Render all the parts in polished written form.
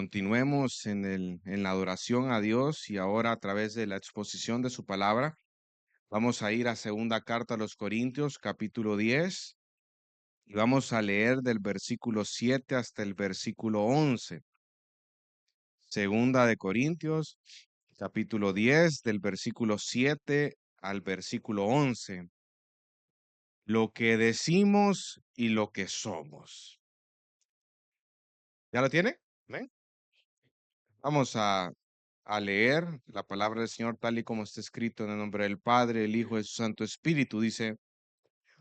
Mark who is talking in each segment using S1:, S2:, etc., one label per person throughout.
S1: Continuemos en la adoración a Dios y ahora a través de la exposición de su palabra. Vamos a ir a segunda carta a los Corintios, capítulo 10, y vamos a leer del versículo 7 hasta el versículo 11. Segunda de Corintios, capítulo 10, del versículo 7 al versículo 11. Lo que decimos y lo que somos. ¿Ya lo tiene? ¿Ven? Vamos a leer la palabra del Señor tal y como está escrito en el nombre del Padre, el Hijo y su Santo Espíritu. Dice: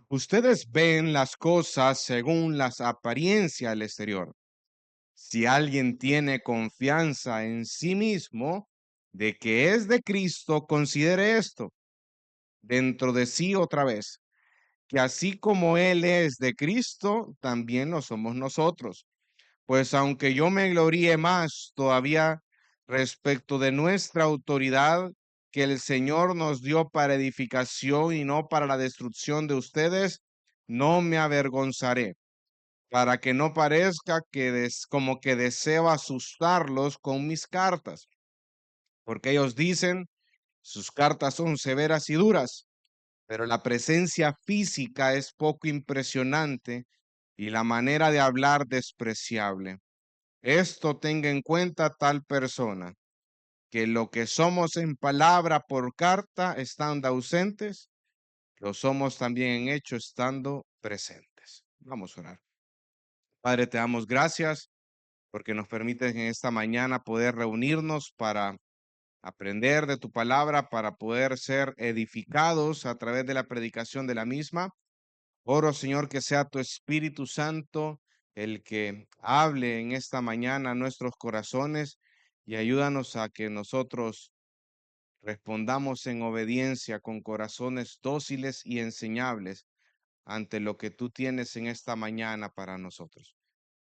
S1: ustedes ven las cosas según las apariencias del exterior. Si alguien tiene confianza en sí mismo de que es de Cristo, considere esto dentro de sí otra vez, que así como Él es de Cristo, también lo somos nosotros. Pues aunque yo me gloríe más todavía respecto de nuestra autoridad que el Señor nos dio para edificación y no para la destrucción de ustedes, no me avergonzaré, para que no parezca que como que deseo asustarlos con mis cartas, porque ellos dicen, sus cartas son severas y duras, pero la presencia física es poco impresionante y la manera de hablar despreciable. Esto tenga en cuenta tal persona, que lo que somos en palabra por carta estando ausentes, lo somos también en hecho estando presentes. Vamos a orar. Padre, te damos gracias porque nos permites en esta mañana poder reunirnos para aprender de tu palabra, para poder ser edificados a través de la predicación de la misma. Oro, Señor, que sea tu Espíritu Santo el que hable en esta mañana a nuestros corazones y ayúdanos a que nosotros respondamos en obediencia con corazones dóciles y enseñables ante lo que tú tienes en esta mañana para nosotros.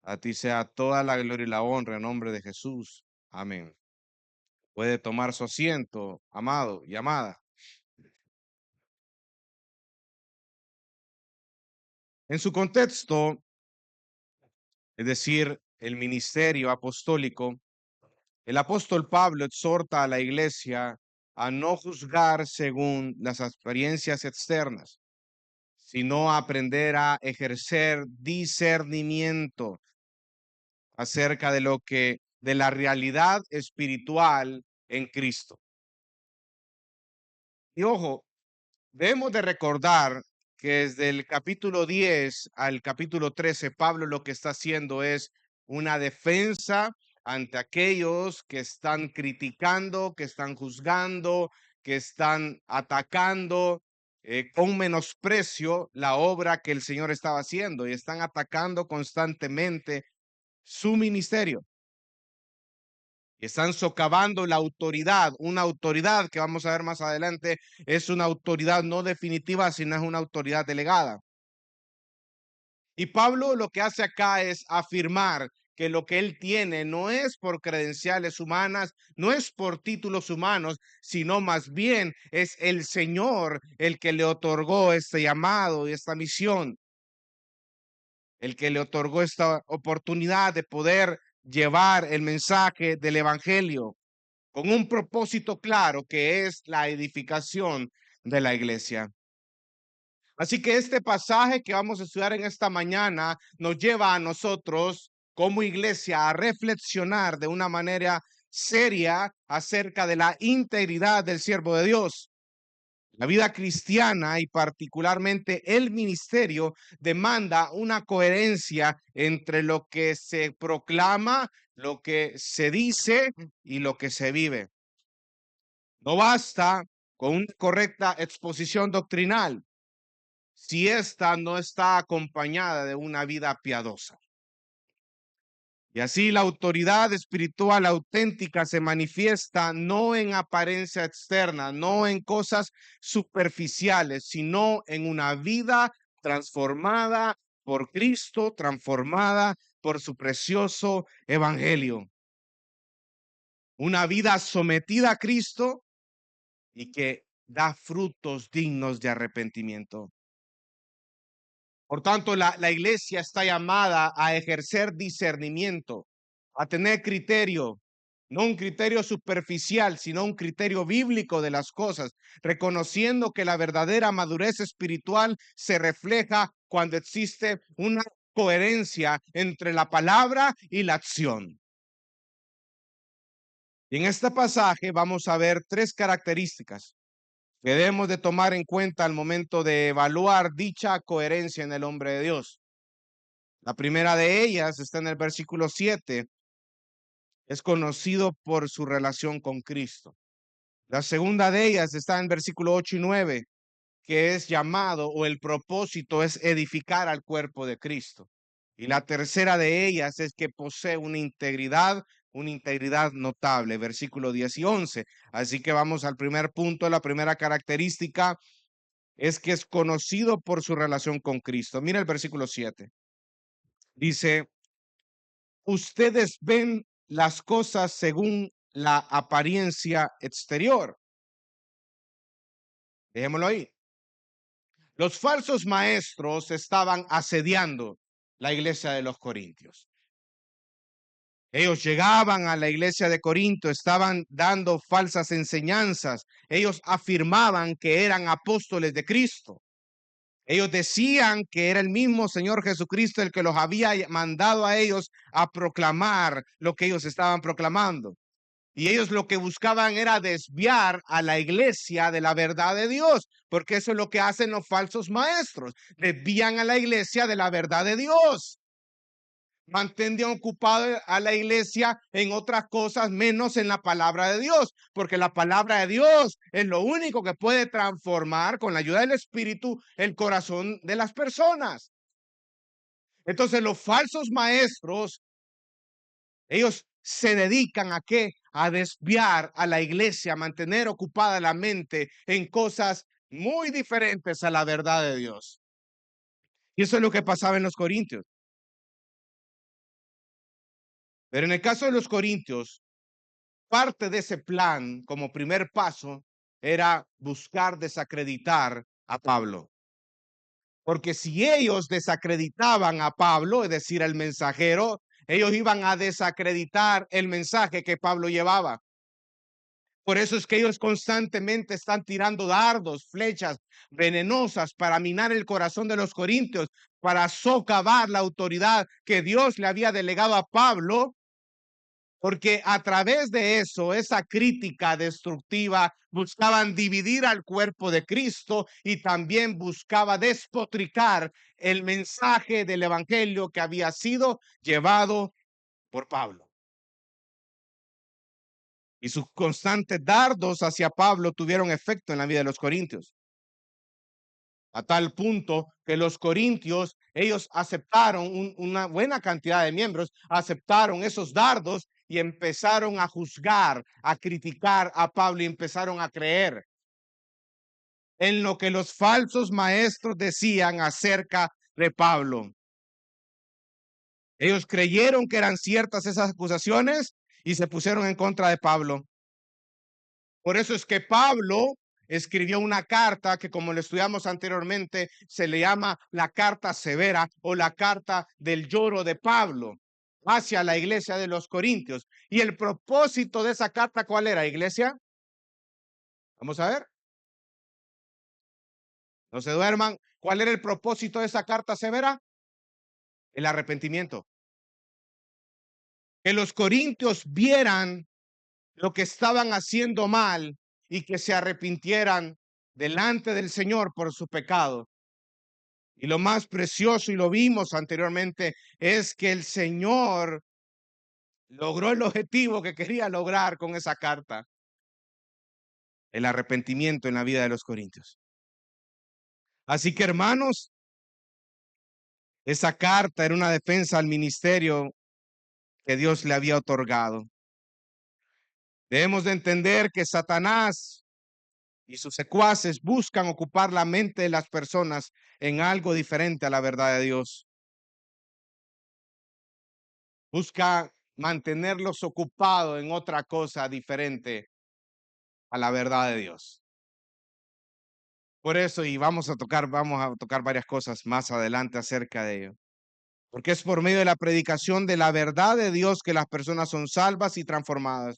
S1: A ti sea toda la gloria y la honra en nombre de Jesús. Amén. Puede tomar su asiento, amado y amada. En su contexto, es decir, el ministerio apostólico, el apóstol Pablo exhorta a la iglesia a no juzgar según las apariencias externas, sino a aprender a ejercer discernimiento acerca de la realidad espiritual en Cristo. Y ojo, debemos de recordar que desde el capítulo 10 al capítulo 13, Pablo lo que está haciendo es una defensa ante aquellos que están criticando, que están juzgando, que están atacando con menosprecio la obra que el Señor estaba haciendo y están atacando constantemente su ministerio. Y están socavando la autoridad, una autoridad que vamos a ver más adelante, es una autoridad no definitiva, sino es una autoridad delegada. Y Pablo lo que hace acá es afirmar que lo que él tiene no es por credenciales humanas, no es por títulos humanos, sino más bien es el Señor el que le otorgó este llamado y esta misión, el que le otorgó esta oportunidad de poder llevar el mensaje del evangelio con un propósito claro que es la edificación de la iglesia. Así que este pasaje que vamos a estudiar en esta mañana nos lleva a nosotros como iglesia a reflexionar de una manera seria acerca de la integridad del siervo de Dios. La vida cristiana y particularmente el ministerio demanda una coherencia entre lo que se proclama, lo que se dice y lo que se vive. No basta con una correcta exposición doctrinal si esta no está acompañada de una vida piadosa. Y así la autoridad espiritual auténtica se manifiesta no en apariencia externa, no en cosas superficiales, sino en una vida transformada por Cristo, transformada por su precioso evangelio. Una vida sometida a Cristo y que da frutos dignos de arrepentimiento. Por tanto, la iglesia está llamada a ejercer discernimiento, a tener criterio, no un criterio superficial, sino un criterio bíblico de las cosas, reconociendo que la verdadera madurez espiritual se refleja cuando existe una coherencia entre la palabra y la acción. Y en este pasaje vamos a ver tres características que debemos de tomar en cuenta al momento de evaluar dicha coherencia en el hombre de Dios. La primera de ellas está en el versículo 7, es conocido por su relación con Cristo. La segunda de ellas está en versículo 8 y 9, que es llamado o el propósito es edificar al cuerpo de Cristo. Y la tercera de ellas es que posee una integridad notable, versículo 10 y 11. Así que vamos al primer punto, la primera característica es que es conocido por su relación con Cristo. Mira el versículo 7. Dice, ustedes ven las cosas según la apariencia exterior. Dejémoslo ahí. Los falsos maestros estaban asediando la iglesia de los Corintios. Ellos llegaban a la iglesia de Corinto, estaban dando falsas enseñanzas. Ellos afirmaban que eran apóstoles de Cristo. Ellos decían que era el mismo Señor Jesucristo el que los había mandado a ellos a proclamar lo que ellos estaban proclamando. Y ellos lo que buscaban era desviar a la iglesia de la verdad de Dios, porque eso es lo que hacen los falsos maestros, desvían a la iglesia de la verdad de Dios. Mantendrían ocupado a la iglesia en otras cosas menos en la palabra de Dios, porque la palabra de Dios es lo único que puede transformar con la ayuda del Espíritu el corazón de las personas. Entonces los falsos maestros, ellos se dedican a qué? A desviar a la iglesia, a mantener ocupada la mente en cosas muy diferentes a la verdad de Dios. Y eso es lo que pasaba en los Corintios. Pero en el caso de los Corintios, parte de ese plan, como primer paso, era buscar desacreditar a Pablo. Porque si ellos desacreditaban a Pablo, es decir, el mensajero, ellos iban a desacreditar el mensaje que Pablo llevaba. Por eso es que ellos constantemente están tirando dardos, flechas venenosas para minar el corazón de los corintios, para socavar la autoridad que Dios le había delegado a Pablo, porque a través de eso, esa crítica destructiva, buscaban dividir al cuerpo de Cristo y también buscaba despotricar el mensaje del evangelio que había sido llevado por Pablo. Y sus constantes dardos hacia Pablo tuvieron efecto en la vida de los corintios. A tal punto que los corintios, ellos aceptaron una buena cantidad de miembros, aceptaron esos dardos y empezaron a juzgar, a criticar a Pablo y empezaron a creer en lo que los falsos maestros decían acerca de Pablo. Ellos creyeron que eran ciertas esas acusaciones y se pusieron en contra de Pablo. Por eso es que Pablo escribió una carta que, como lo estudiamos anteriormente, se le llama la carta severa o la carta del lloro de Pablo hacia la iglesia de los Corintios. Y el propósito de esa carta, ¿cuál era, iglesia? Vamos a ver. No se duerman. ¿Cuál era el propósito de esa carta severa? El arrepentimiento. Que los corintios vieran lo que estaban haciendo mal y que se arrepintieran delante del Señor por su pecado. Y lo más precioso, y lo vimos anteriormente, es que el Señor logró el objetivo que quería lograr con esa carta, el arrepentimiento en la vida de los corintios. Así que, hermanos, esa carta era una defensa al ministerio que Dios le había otorgado. Debemos de entender que Satanás y sus secuaces buscan ocupar la mente de las personas en algo diferente a la verdad de Dios. Busca mantenerlos ocupados en otra cosa diferente a la verdad de Dios. Por eso, y vamos a tocar varias cosas más adelante acerca de ello. porque es por medio de la predicación de la verdad de Dios que las personas son salvas y transformadas.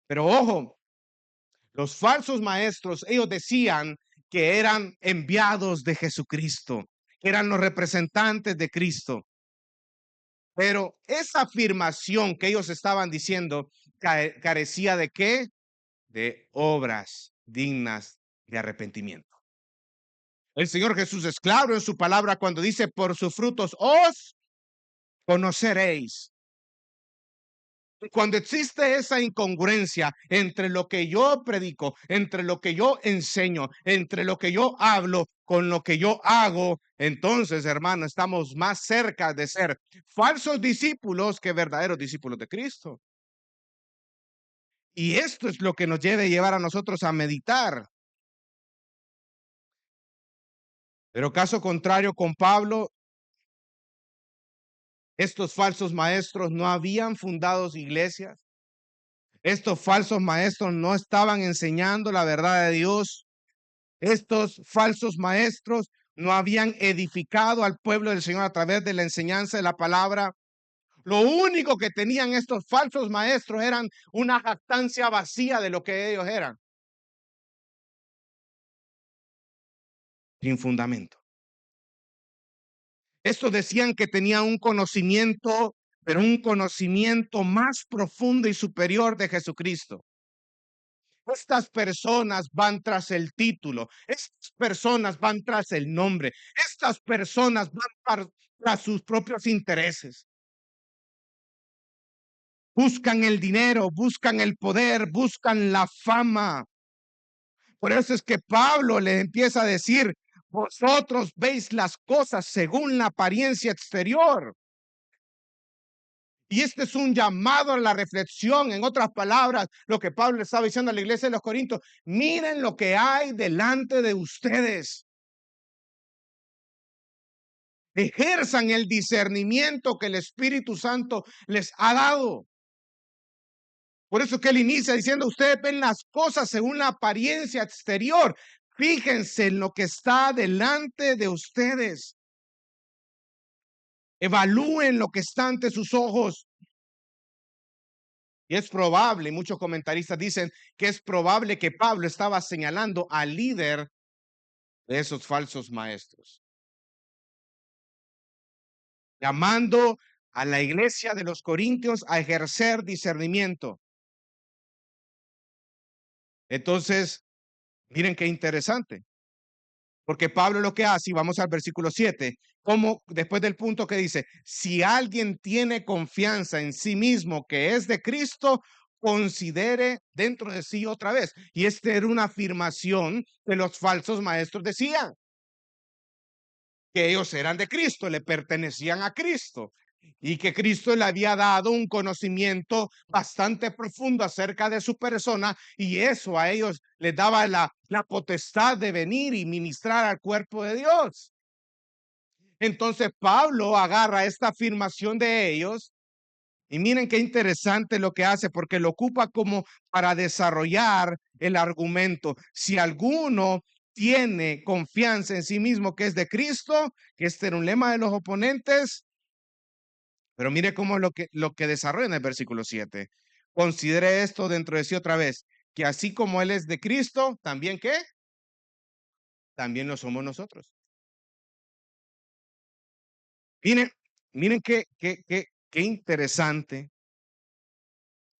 S1: Pero ojo, los falsos maestros, ellos decían que eran enviados de Jesucristo, que eran los representantes de Cristo. Pero esa afirmación que ellos estaban diciendo carecía de ¿qué? De obras dignas de arrepentimiento. El Señor Jesús es claro en su palabra cuando dice, por sus frutos os conoceréis. Cuando existe esa incongruencia entre lo que yo predico, entre lo que yo enseño, entre lo que yo hablo, con lo que yo hago, entonces, hermano, estamos más cerca de ser falsos discípulos que verdaderos discípulos de Cristo. Y esto es lo que nos debe llevar a nosotros a meditar. Pero caso contrario con Pablo, estos falsos maestros no habían fundado iglesias. Estos falsos maestros no estaban enseñando la verdad de Dios. Estos falsos maestros no habían edificado al pueblo del Señor a través de la enseñanza de la palabra. Lo único que tenían estos falsos maestros eran una jactancia vacía de lo que ellos eran, sin fundamento. Estos decían que tenían un conocimiento, pero un conocimiento más profundo y superior de Jesucristo. Estas personas van tras el título, estas personas van tras el nombre, estas personas van tras sus propios intereses. Buscan el dinero, buscan el poder, buscan la fama. Por eso es que Pablo le empieza a decir, vosotros veis las cosas según la apariencia exterior. Y este es un llamado a la reflexión. En otras palabras, lo que Pablo le estaba diciendo a la iglesia de los Corintios, miren lo que hay delante de ustedes. Ejerzan el discernimiento que el Espíritu Santo les ha dado. Por eso que él inicia diciendo, ustedes ven las cosas según la apariencia exterior. Fíjense en lo que está delante de ustedes. Evalúen lo que está ante sus ojos. Y es probable, muchos comentaristas dicen que es probable que Pablo estaba señalando al líder de esos falsos maestros, llamando a la iglesia de los Corintios a ejercer discernimiento. Entonces, miren qué interesante, porque Pablo lo que hace, y vamos al versículo 7, como después del punto que dice, si alguien tiene confianza en sí mismo que es de Cristo, considere dentro de sí otra vez. Y esta era una afirmación que los falsos maestros decían, que ellos eran de Cristo, le pertenecían a Cristo y que Cristo le había dado un conocimiento bastante profundo acerca de su persona y eso a ellos les daba la potestad de venir y ministrar al cuerpo de Dios. Entonces Pablo agarra esta afirmación de ellos y miren qué interesante lo que hace porque lo ocupa como para desarrollar el argumento. Si alguno tiene confianza en sí mismo que es de Cristo, que este era un lema de los oponentes, pero mire cómo lo que desarrolla en el versículo 7. Considere esto dentro de sí otra vez, que así como Él es de Cristo, ¿también qué? También lo somos nosotros. Miren, miren qué interesante,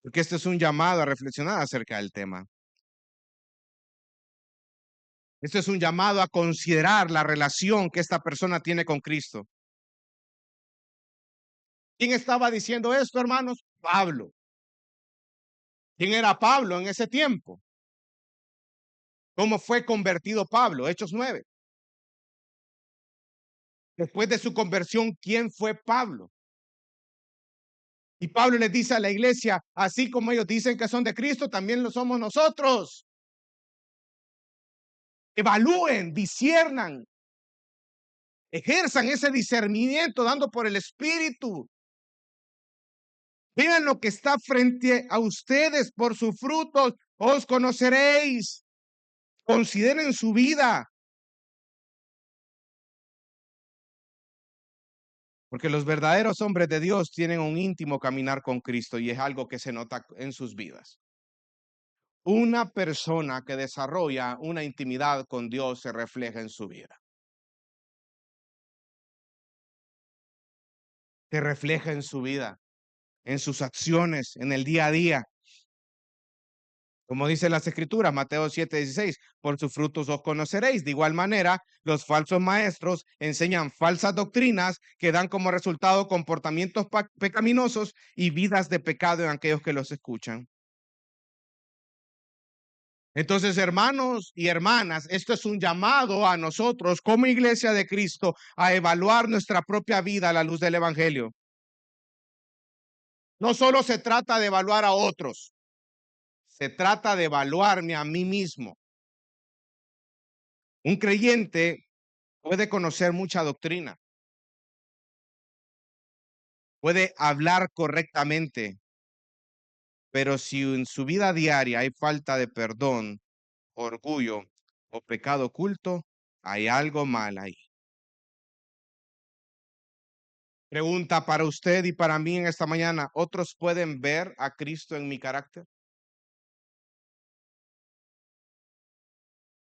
S1: porque este es un llamado a reflexionar acerca del tema. Esto es un llamado a considerar la relación que esta persona tiene con Cristo. ¿Quién estaba diciendo esto, hermanos? Pablo. ¿Quién era Pablo en ese tiempo? ¿Cómo fue convertido Pablo? Hechos 9. Después de su conversión, ¿quién fue Pablo? Y Pablo les dice a la iglesia, así como ellos dicen que son de Cristo, también lo somos nosotros. Evalúen, disciernan, ejerzan ese discernimiento dando por el Espíritu. Vean lo que está frente a ustedes, por sus frutos os conoceréis. Consideren su vida. Porque los verdaderos hombres de Dios tienen un íntimo caminar con Cristo y es algo que se nota en sus vidas. Una persona que desarrolla una intimidad con Dios se refleja en su vida. Se refleja en su vida, en sus acciones, en el día a día. Como dice las Escrituras, Mateo 7:16, por sus frutos os conoceréis. De igual manera, los falsos maestros enseñan falsas doctrinas que dan como resultado comportamientos pecaminosos y vidas de pecado en aquellos que los escuchan. Entonces, hermanos y hermanas, esto es un llamado a nosotros como iglesia de Cristo a evaluar nuestra propia vida a la luz del Evangelio. No solo se trata de evaluar a otros, se trata de evaluarme a mí mismo. Un creyente puede conocer mucha doctrina, puede hablar correctamente, pero si en su vida diaria hay falta de perdón, orgullo o pecado oculto, hay algo mal ahí. Pregunta para usted y para mí en esta mañana, ¿otros pueden ver a Cristo en mi carácter?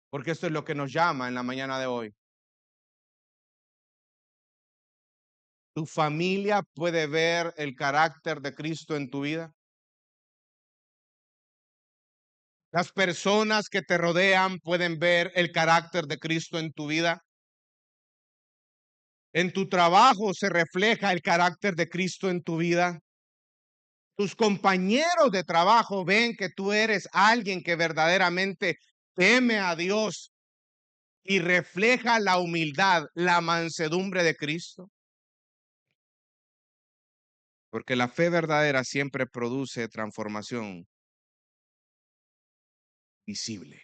S1: Porque esto es lo que nos llama en la mañana de hoy. ¿Tu familia puede ver el carácter de Cristo en tu vida? ¿Las personas que te rodean pueden ver el carácter de Cristo en tu vida? ¿En tu trabajo se refleja el carácter de Cristo en tu vida? ¿Tus compañeros de trabajo ven que tú eres alguien que verdaderamente teme a Dios y refleja la humildad, la mansedumbre de Cristo? Porque la fe verdadera siempre produce transformación visible.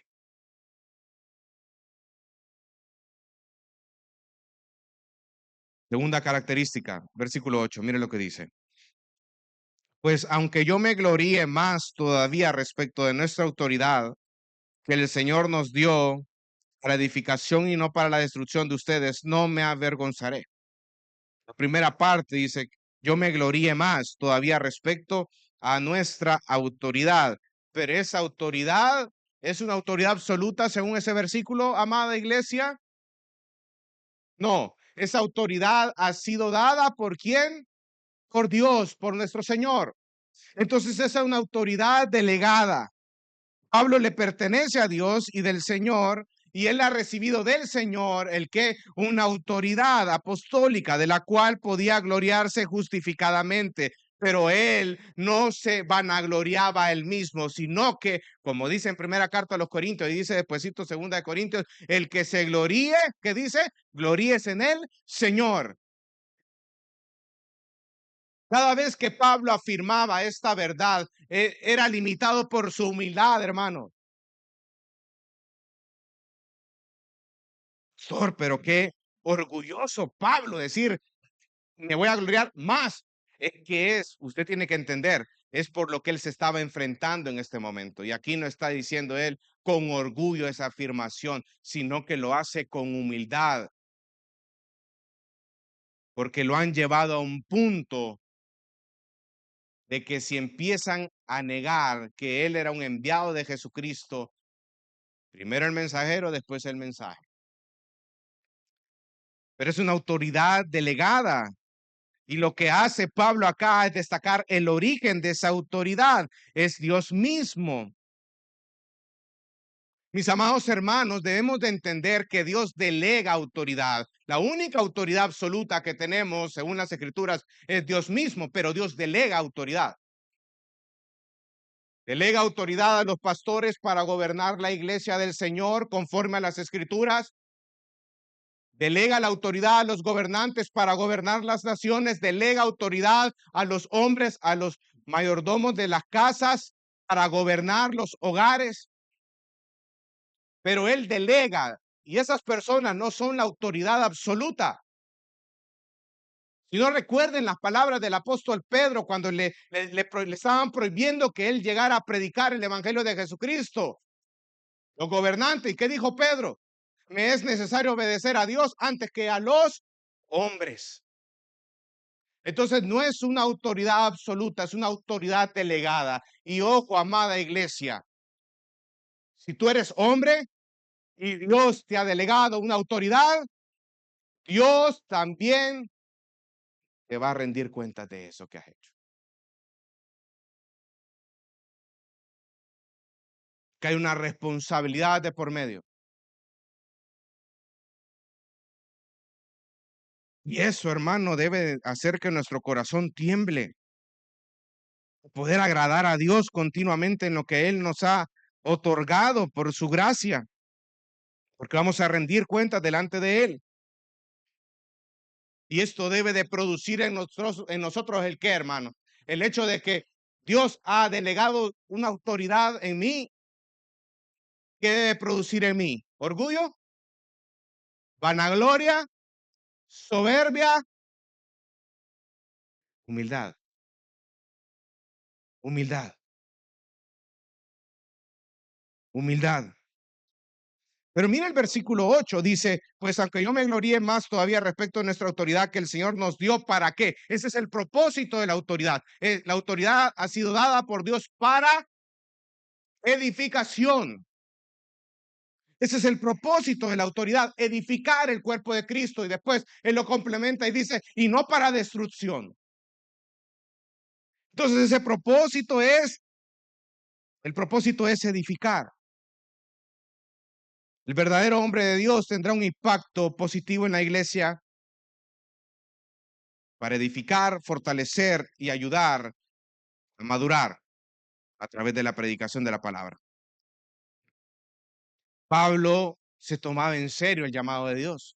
S1: Segunda característica, versículo 8, mire lo que dice. Pues aunque yo me gloríe más todavía respecto de nuestra autoridad que el Señor nos dio para edificación y no para la destrucción de ustedes, no me avergonzaré. La primera parte dice, yo me gloríe más todavía respecto a nuestra autoridad, pero esa autoridad es una autoridad absoluta según ese versículo, amada iglesia. No, esa autoridad ha sido dada ¿por quién? Por Dios, por nuestro Señor. Entonces esa es una autoridad delegada. Pablo le pertenece a Dios y del Señor, y él ha recibido del Señor el que una autoridad apostólica de la cual podía gloriarse justificadamente. Pero él no se vanagloriaba él mismo, sino que, como dice en primera carta a los Corintios, y dice despuesito segunda de Corintios, el que se gloríe, ¿qué dice? Gloríese en el Señor. Cada vez que Pablo afirmaba esta verdad, era limitado por su humildad, hermano. Pero qué orgulloso Pablo decir, me voy a gloriar más. Es que usted tiene que entender, es por lo que él se estaba enfrentando en este momento. Y aquí no está diciendo él con orgullo esa afirmación, sino que lo hace con humildad, porque lo han llevado a un punto de que si empiezan a negar que él era un enviado de Jesucristo, primero el mensajero, después el mensaje. Pero es una autoridad delegada. Y lo que hace Pablo acá es destacar el origen de esa autoridad. Es Dios mismo. Mis amados hermanos, debemos de entender que Dios delega autoridad. La única autoridad absoluta que tenemos, según las Escrituras, es Dios mismo, pero Dios delega autoridad. Delega autoridad a los pastores para gobernar la iglesia del Señor conforme a las Escrituras. Delega la autoridad a los gobernantes para gobernar las naciones. Delega autoridad a los hombres, a los mayordomos de las casas para gobernar los hogares. Pero él delega y esas personas no son la autoridad absoluta. Si no recuerden las palabras del apóstol Pedro cuando le estaban prohibiendo que él llegara a predicar el evangelio de Jesucristo. Los gobernantes, ¿y qué dijo Pedro? Me es necesario obedecer a Dios antes que a los hombres. Entonces no es una autoridad absoluta, es una autoridad delegada. Y ojo, amada iglesia, si tú eres hombre y Dios te ha delegado una autoridad, Dios también te va a rendir cuentas de eso que has hecho. Que hay una responsabilidad de por medio. Y eso, hermano, debe hacer que nuestro corazón tiemble. Poder agradar a Dios continuamente en lo que Él nos ha otorgado por su gracia. Porque vamos a rendir cuentas delante de Él. Y esto debe de producir en nosotros el qué, hermano. El hecho de que Dios ha delegado una autoridad en mí. ¿Qué debe producir en mí? Orgullo, vanagloria, soberbia, humildad. Humildad. Humildad. Pero mira el versículo 8, dice, pues aunque yo me gloríe más todavía respecto a nuestra autoridad que el Señor nos dio, ¿para qué? Ese es el propósito de la autoridad. La autoridad ha sido dada por Dios para edificación. Ese es el propósito de la autoridad, edificar el cuerpo de Cristo. Y después Él lo complementa y dice, y no para destrucción. Entonces el propósito es edificar. El verdadero hombre de Dios tendrá un impacto positivo en la iglesia para edificar, fortalecer y ayudar a madurar a través de la predicación de la palabra. Pablo se tomaba en serio el llamado de Dios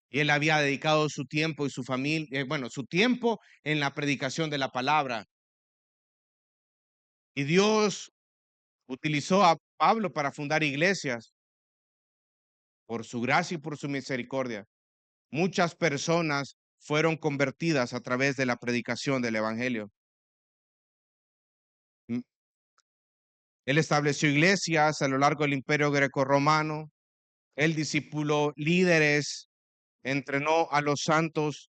S1: y él había dedicado su tiempo y su familia, su tiempo en la predicación de la palabra. Y Dios utilizó a Pablo para fundar iglesias por su gracia y por su misericordia. Muchas personas fueron convertidas a través de la predicación del evangelio. Él estableció iglesias a lo largo del imperio grecorromano. Él discipuló líderes, entrenó a los santos.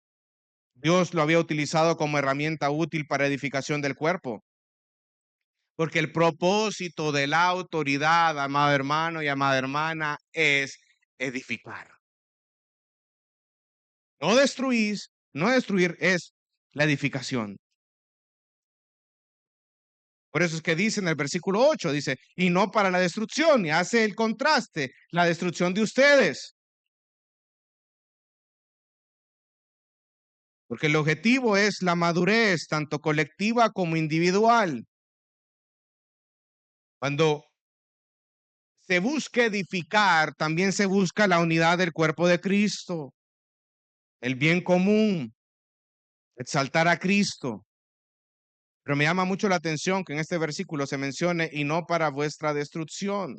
S1: Dios lo había utilizado como herramienta útil para edificación del cuerpo. Porque el propósito de la autoridad, amado hermano y amada hermana, es edificar. No destruir es la edificación. Por eso es que dice en el versículo 8, dice, y no para la destrucción, y hace el contraste, la destrucción de ustedes. Porque el objetivo es la madurez, tanto colectiva como individual. Cuando se busca edificar, también se busca la unidad del cuerpo de Cristo, el bien común, exaltar a Cristo. Pero me llama mucho la atención que en este versículo se mencione y no para vuestra destrucción,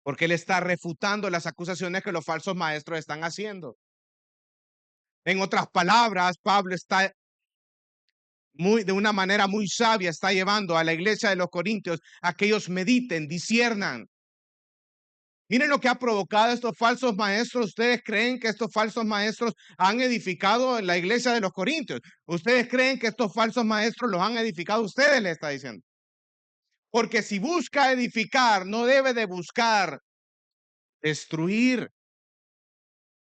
S1: porque él está refutando las acusaciones que los falsos maestros están haciendo. En otras palabras, Pablo está de una manera muy sabia, está llevando a la iglesia de los Corintios a que ellos mediten, disciernan. Miren lo que ha provocado estos falsos maestros. ¿Ustedes creen que estos falsos maestros han edificado en la iglesia de los Corintios? ¿Ustedes creen que estos falsos maestros los han edificado? Ustedes le está diciendo. Porque si busca edificar, no debe de buscar destruir.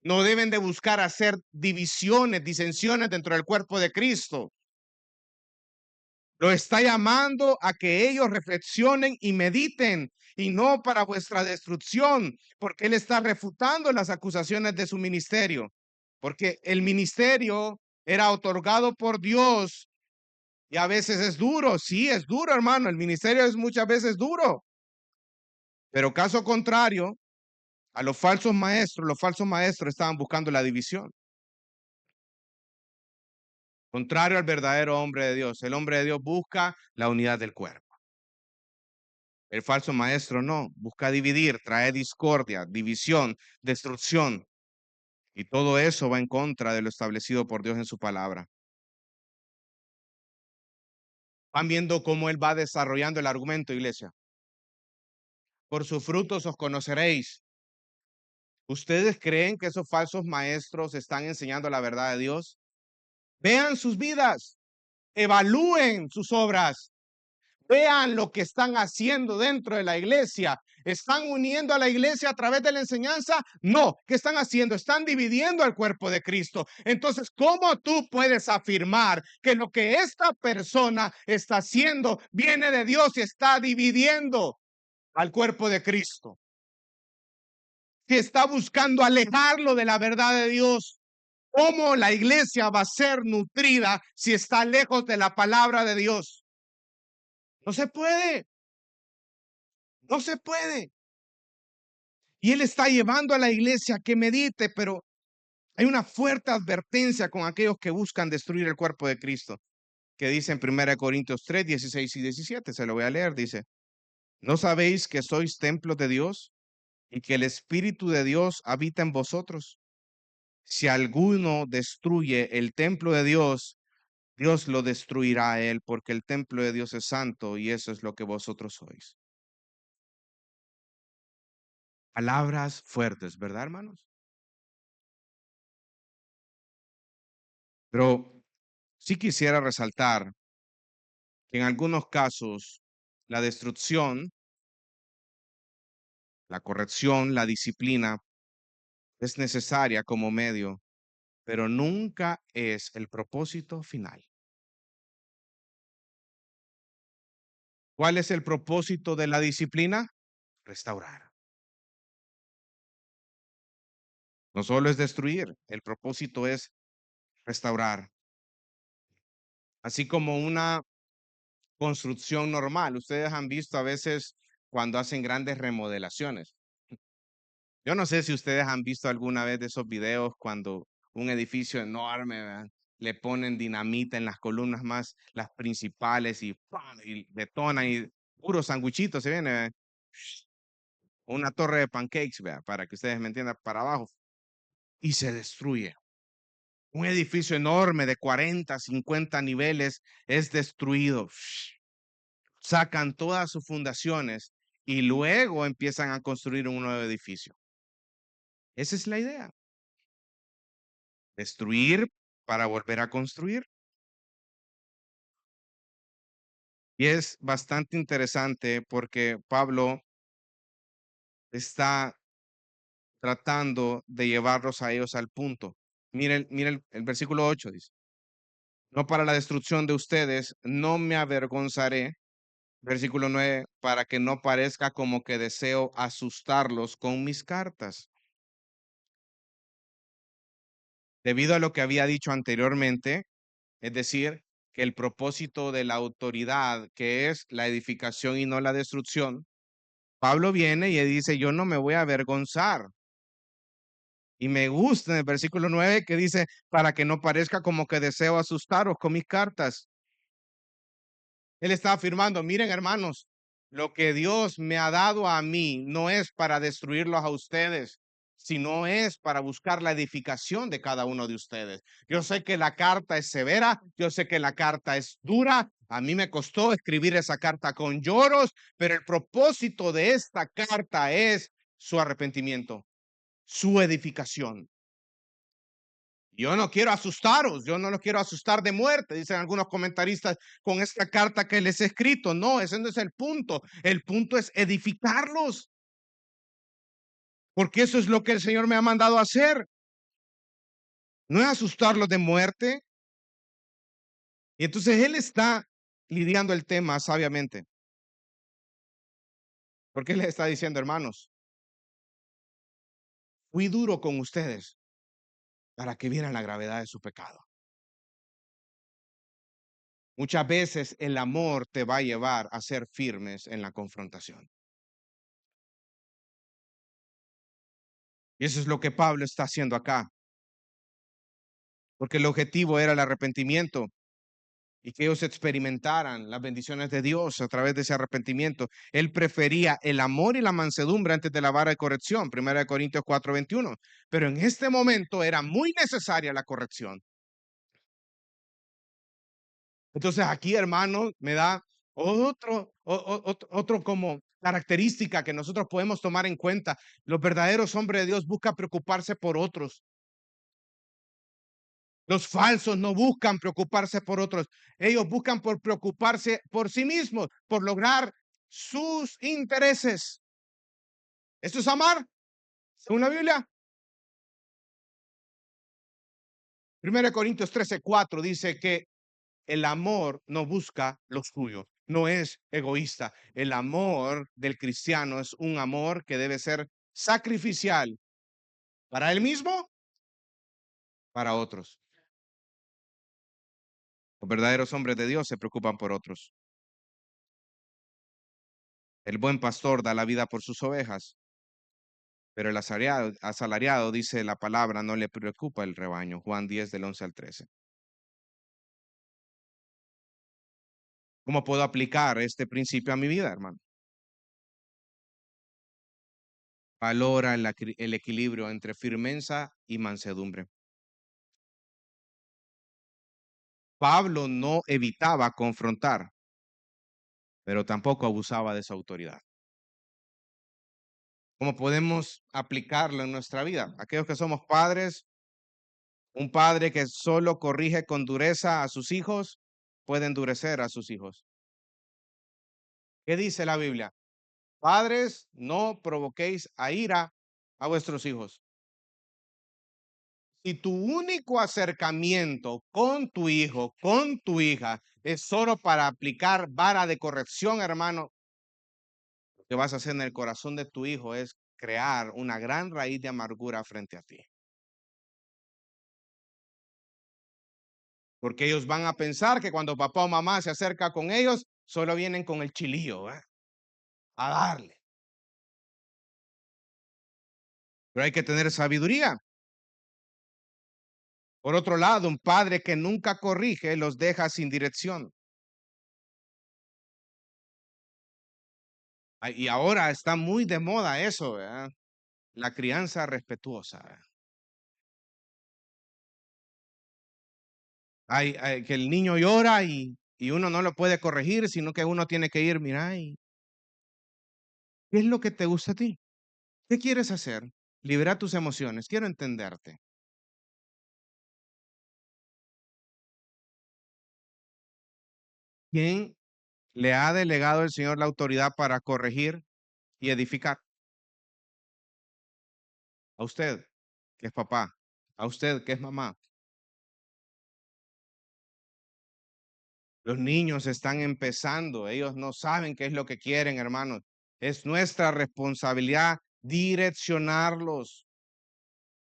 S1: No deben de buscar hacer divisiones, disensiones dentro del cuerpo de Cristo. Lo está llamando a que ellos reflexionen y mediten y no para vuestra destrucción, porque él está refutando las acusaciones de su ministerio, porque el ministerio era otorgado por Dios y a veces es duro, sí, es duro, hermano, el ministerio es muchas veces duro, pero caso contrario, a los falsos maestros estaban buscando la división. Contrario al verdadero hombre de Dios, el hombre de Dios busca la unidad del cuerpo. El falso maestro no, busca dividir, trae discordia, división, destrucción. Y todo eso va en contra de lo establecido por Dios en su palabra. Van viendo cómo él va desarrollando el argumento, iglesia. Por sus frutos os conoceréis. ¿Ustedes creen que esos falsos maestros están enseñando la verdad de Dios? Vean sus vidas, evalúen sus obras, vean lo que están haciendo dentro de la iglesia. ¿Están uniendo a la iglesia a través de la enseñanza? No. ¿Qué están haciendo? Están dividiendo al cuerpo de Cristo. Entonces, ¿cómo tú puedes afirmar que lo que esta persona está haciendo viene de Dios y está dividiendo al cuerpo de Cristo? Si está buscando alejarlo de la verdad de Dios, ¿cómo la iglesia va a ser nutrida si está lejos de la palabra de Dios? No se puede. No se puede. Y él está llevando a la iglesia a que medite, pero hay una fuerte advertencia con aquellos que buscan destruir el cuerpo de Cristo, que dice en 1 Corintios 3, 16 y 17, se lo voy a leer, dice, ¿no sabéis que sois templo de Dios y que el Espíritu de Dios habita en vosotros? Si alguno destruye el templo de Dios, Dios lo destruirá a él, porque el templo de Dios es santo y eso es lo que vosotros sois. Palabras fuertes, ¿verdad, hermanos? Pero sí quisiera resaltar que en algunos casos la destrucción, la corrección, la disciplina es necesaria como medio, pero nunca es el propósito final. ¿Cuál es el propósito de la disciplina? Restaurar. No solo es destruir, el propósito es restaurar. Así como una construcción normal. Ustedes han visto a veces cuando hacen grandes remodelaciones. Yo no sé si ustedes han visto alguna vez de esos videos cuando un edificio enorme, ¿verdad?, le ponen dinamita en las columnas más, las principales y, ¡pam!, y detonan y puros sanguchitos se viene, ¿verdad? Una torre de pancakes, ¿verdad?, para que ustedes me entiendan, para abajo, y se destruye. Un edificio enorme de 40, 50 niveles es destruido. Sacan todas sus fundaciones y luego empiezan a construir un nuevo edificio. Esa es la idea. Destruir para volver a construir. Y es bastante interesante porque Pablo está tratando de llevarlos a ellos al punto. Miren el versículo 8 dice, no para la destrucción de ustedes, no me avergonzaré. Versículo 9, para que no parezca como que deseo asustarlos con mis cartas. Debido a lo que había dicho anteriormente, es decir, que el propósito de la autoridad, que es la edificación y no la destrucción, Pablo viene y dice, yo no me voy a avergonzar. Y me gusta en el versículo 9 que dice, para que no parezca como que deseo asustaros con mis cartas. Él está afirmando, miren hermanos, lo que Dios me ha dado a mí no es para destruirlos a ustedes, sino es para buscar la edificación de cada uno de ustedes. Yo sé que la carta es severa, yo sé que la carta es dura, a mí me costó escribir esa carta con lloros, pero el propósito de esta carta es su arrepentimiento, su edificación. Yo no quiero asustaros, yo no los quiero asustar de muerte, dicen algunos comentaristas con esta carta que les he escrito. No, ese no es el punto. El punto es edificarlos, porque eso es lo que el Señor me ha mandado a hacer. No es asustarlos de muerte. Y entonces Él está lidiando el tema sabiamente. Porque Él les está diciendo, hermanos, fui duro con ustedes para que vieran la gravedad de su pecado. Muchas veces el amor te va a llevar a ser firmes en la confrontación. Y eso es lo que Pablo está haciendo acá, porque el objetivo era el arrepentimiento y que ellos experimentaran las bendiciones de Dios a través de ese arrepentimiento. Él prefería el amor y la mansedumbre antes de la vara de corrección, 1 Corintios 4:21. Pero en este momento era muy necesaria la corrección. Entonces aquí, hermano, me da otro como característica que nosotros podemos tomar en cuenta. Los verdaderos hombres de Dios buscan preocuparse por otros. Los falsos no buscan preocuparse por otros. Ellos buscan por preocuparse por sí mismos, por lograr sus intereses. ¿Esto es amar? Según la Biblia. 1 Corintios 13:4 dice que el amor no busca lo suyo, no es egoísta. El amor del cristiano es un amor que debe ser sacrificial para él mismo, para otros. Los verdaderos hombres de Dios se preocupan por otros. El buen pastor da la vida por sus ovejas, pero el asalariado, dice la palabra, no le preocupa el rebaño. Juan 10 del 11 al 13. ¿Cómo puedo aplicar este principio a mi vida, hermano? Valora el equilibrio entre firmeza y mansedumbre. Pablo no evitaba confrontar, pero tampoco abusaba de su autoridad. ¿Cómo podemos aplicarlo en nuestra vida? Aquellos que somos padres, un padre que solo corrige con dureza a sus hijos, puede endurecer a sus hijos. ¿Qué dice la Biblia? Padres, no provoquéis a ira a vuestros hijos. Si tu único acercamiento con tu hijo, con tu hija, es solo para aplicar vara de corrección, hermano, lo que vas a hacer en el corazón de tu hijo es crear una gran raíz de amargura frente a ti. Porque ellos van a pensar que cuando papá o mamá se acerca con ellos, solo vienen con el chilillo, a darle. Pero hay que tener sabiduría. Por otro lado, un padre que nunca corrige los deja sin dirección. Y ahora está muy de moda eso, ¿verdad? La crianza respetuosa. Hay que el niño llora y uno no lo puede corregir, sino que uno tiene que ir, mira, ¿qué es lo que te gusta a ti? ¿Qué quieres hacer? Libera tus emociones, quiero entenderte. ¿Quién le ha delegado el Señor la autoridad para corregir y edificar? A usted, que es papá, a usted, que es mamá. Los niños están empezando, ellos no saben qué es lo que quieren, hermanos. Es nuestra responsabilidad direccionarlos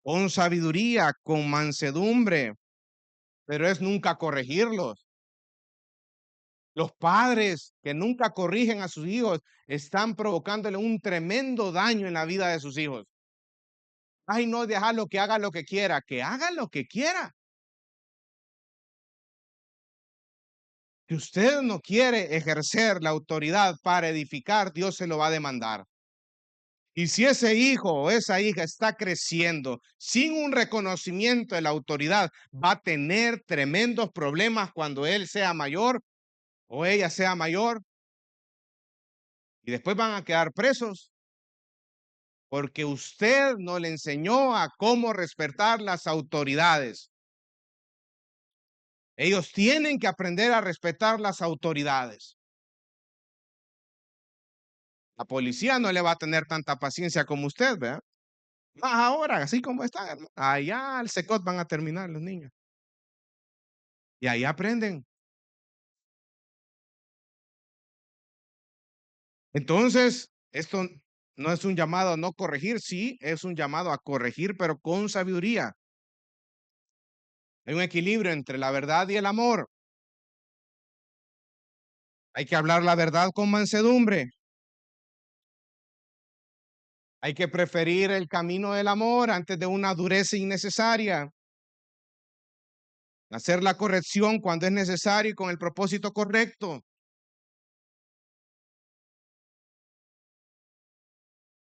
S1: con sabiduría, con mansedumbre, pero es nunca corregirlos. Los padres que nunca corrigen a sus hijos están provocándole un tremendo daño en la vida de sus hijos. Ay, no, dejarlo que haga lo que haga lo que quiera. Si usted no quiere ejercer la autoridad para edificar, Dios se lo va a demandar. Y si ese hijo o esa hija está creciendo sin un reconocimiento de la autoridad, va a tener tremendos problemas cuando él sea mayor o ella sea mayor y después van a quedar presos porque usted no le enseñó a cómo respetar las autoridades. Ellos tienen que aprender a respetar las autoridades. La policía no le va a tener tanta paciencia como usted, ¿verdad? Más ahora, así como están, hermano. Allá al secot van a terminar los niños. Y ahí aprenden. Entonces, esto no es un llamado a no corregir, sí, es un llamado a corregir, pero con sabiduría. Hay un equilibrio entre la verdad y el amor. Hay que hablar la verdad con mansedumbre. Hay que preferir el camino del amor antes de una dureza innecesaria. Hacer la corrección cuando es necesario y con el propósito correcto.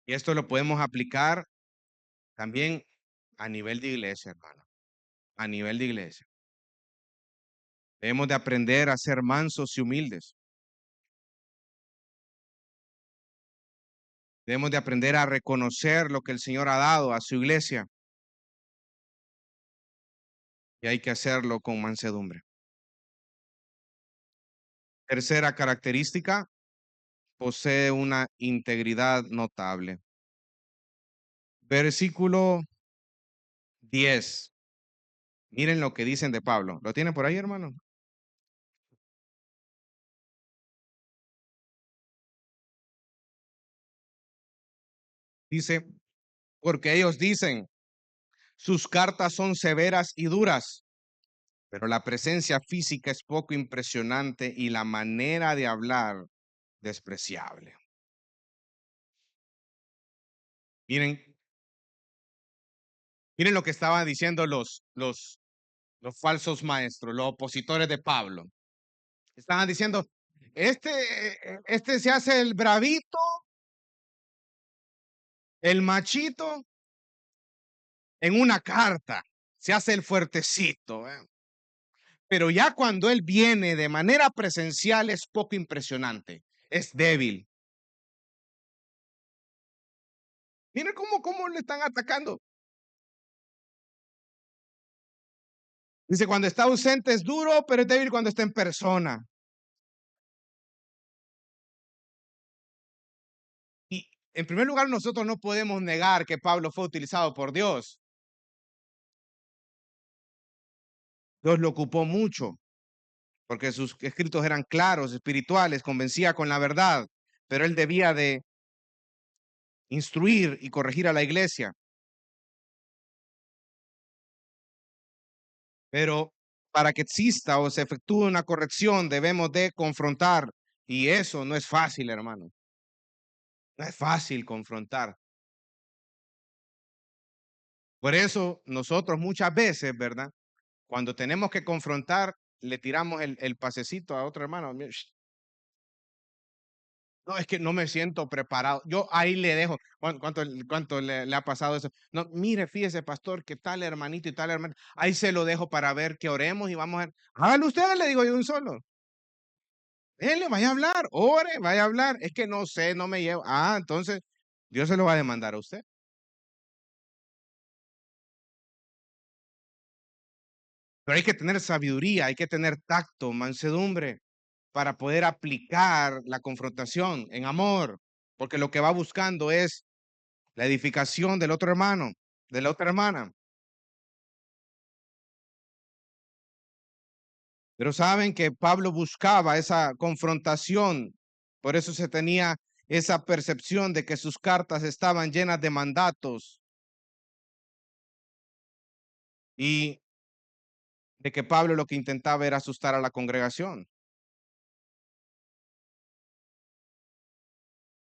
S1: Y esto lo podemos aplicar también a nivel de iglesia, hermano. A nivel de iglesia. Debemos de aprender a ser mansos y humildes. Debemos de aprender a reconocer lo que el Señor ha dado a su iglesia. y hay que hacerlo con mansedumbre. Tercera característica, posee una integridad notable. Versículo 10. Miren lo que dicen de Pablo. ¿Lo tienen por ahí, hermano? Dice, porque ellos dicen, sus cartas son severas y duras, pero la presencia física es poco impresionante y la manera de hablar despreciable. Miren, miren lo que estaban diciendo los falsos maestros, los opositores de Pablo. Estaban diciendo, este se hace el bravito, el machito, en una carta, se hace el fuertecito. Pero ya cuando él viene de manera presencial es poco impresionante, es débil. Miren cómo le están atacando. Dice, cuando está ausente es duro, pero es débil cuando está en persona. Y en primer lugar, nosotros no podemos negar que Pablo fue utilizado por Dios. Dios lo ocupó mucho, porque sus escritos eran claros, espirituales, convencía con la verdad, pero él debía de instruir y corregir a la iglesia. Pero para que exista o se efectúe una corrección, debemos de confrontar. Y eso no es fácil, hermano. No es fácil confrontar. Por eso nosotros muchas veces, ¿verdad? Cuando tenemos que confrontar, le tiramos el pasecito a otro hermano. No, es que no me siento preparado. Yo ahí le dejo. ¿Cuánto le ha pasado eso? No, mire, fíjese, pastor, que tal hermanito y tal hermano. Ahí se lo dejo para ver que oremos y vamos a ver. Hágalo usted, le digo yo un solo. Él le vaya a hablar, ore, vaya a hablar. Es que no sé, no me llevo. Ah, entonces Dios se lo va a demandar a usted. Pero hay que tener sabiduría, hay que tener tacto, mansedumbre para poder aplicar la confrontación en amor, porque lo que va buscando es la edificación del otro hermano, de la otra hermana. Pero saben que Pablo buscaba esa confrontación, por eso se tenía esa percepción de que sus cartas estaban llenas de mandatos y de que Pablo lo que intentaba era asustar a la congregación.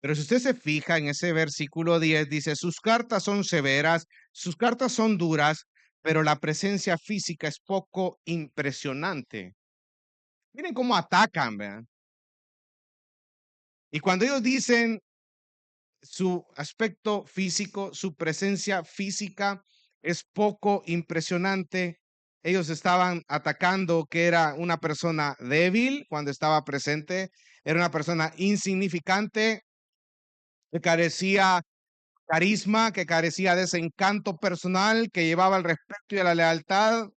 S1: Pero si usted se fija en ese versículo 10, dice, sus cartas son severas, sus cartas son duras, pero la presencia física es poco impresionante. Miren cómo atacan, vean. Y cuando ellos dicen su aspecto físico, su presencia física es poco impresionante, ellos estaban atacando que era una persona débil cuando estaba presente, era una persona insignificante, que carecía carisma, que carecía de ese encanto personal, que llevaba el respeto y la lealtad.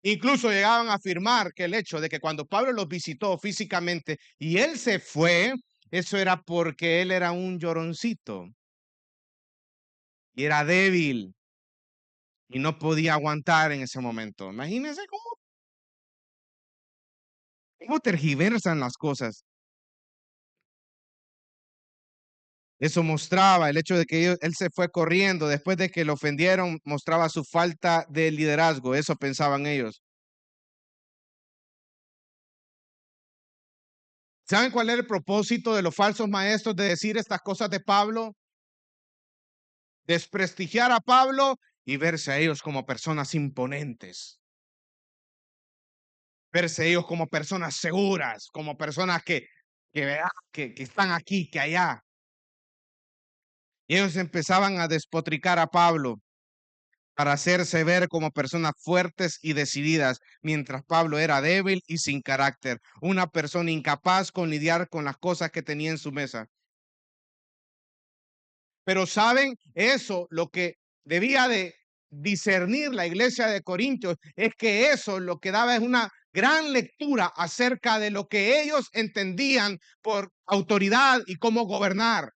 S1: Incluso llegaban a afirmar que el hecho de que cuando Pablo los visitó físicamente y él se fue, eso era porque él era un lloroncito y era débil y no podía aguantar en ese momento. Imagínense cómo tergiversan las cosas. Eso mostraba el hecho de que él se fue corriendo después de que lo ofendieron, mostraba su falta de liderazgo. Eso pensaban ellos. ¿Saben cuál era el propósito de los falsos maestros de decir estas cosas de Pablo? Desprestigiar a Pablo y verse a ellos como personas imponentes. Verse ellos como personas seguras, como personas que están aquí, que allá. Y ellos empezaban a despotricar a Pablo para hacerse ver como personas fuertes y decididas, mientras Pablo era débil y sin carácter, una persona incapaz con lidiar con las cosas que tenía en su mesa. Pero saben, eso lo que debía de discernir la iglesia de Corintios es que eso lo que daba es una gran lectura acerca de lo que ellos entendían por autoridad y cómo gobernar.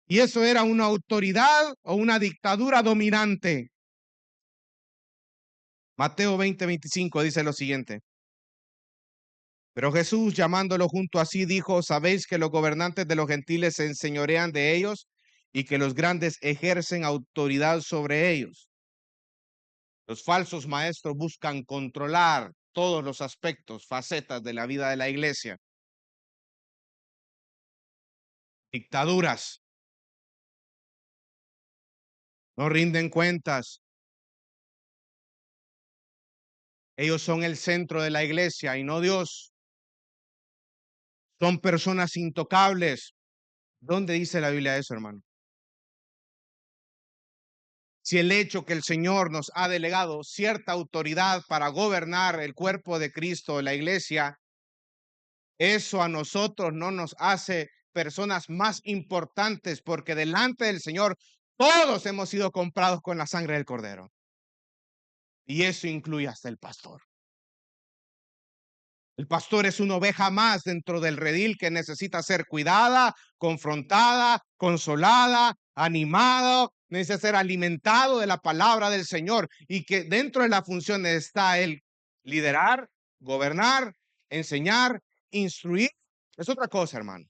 S1: Y eso era una autoridad o una dictadura dominante. Mateo 20:25 dice lo siguiente. Pero Jesús, llamándolo junto a sí, dijo: ¿Sabéis que los gobernantes de los gentiles se enseñorean de ellos y que los grandes ejercen autoridad sobre ellos? Los falsos maestros buscan controlar todos los aspectos, facetas de la vida de la iglesia. Dictaduras, no rinden cuentas. Ellos son el centro de la iglesia y no Dios. Son personas intocables. ¿Dónde dice la Biblia eso, hermano? Si el hecho que el Señor nos ha delegado cierta autoridad para gobernar el cuerpo de Cristo, la iglesia, eso a nosotros no nos hace personas más importantes, porque delante del Señor todos hemos sido comprados con la sangre del Cordero. Y eso incluye hasta el pastor. El pastor es una oveja más dentro del redil que necesita ser cuidada, confrontada, consolada, animado, necesita ser alimentado de la palabra del Señor, y que dentro de la función está el liderar, gobernar, enseñar, instruir. Es otra cosa, hermano.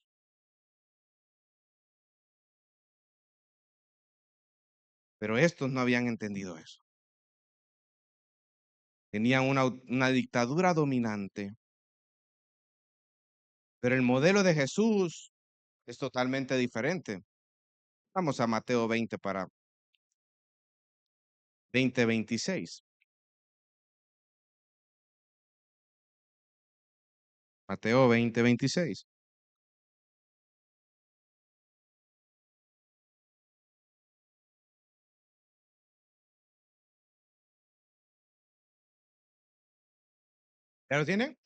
S1: Pero estos no habían entendido eso. Tenían una dictadura dominante. Pero el modelo de Jesús es totalmente diferente. Vamos a Mateo 20 para 20:26. Mateo 20:26. ¿Ya lo tienen?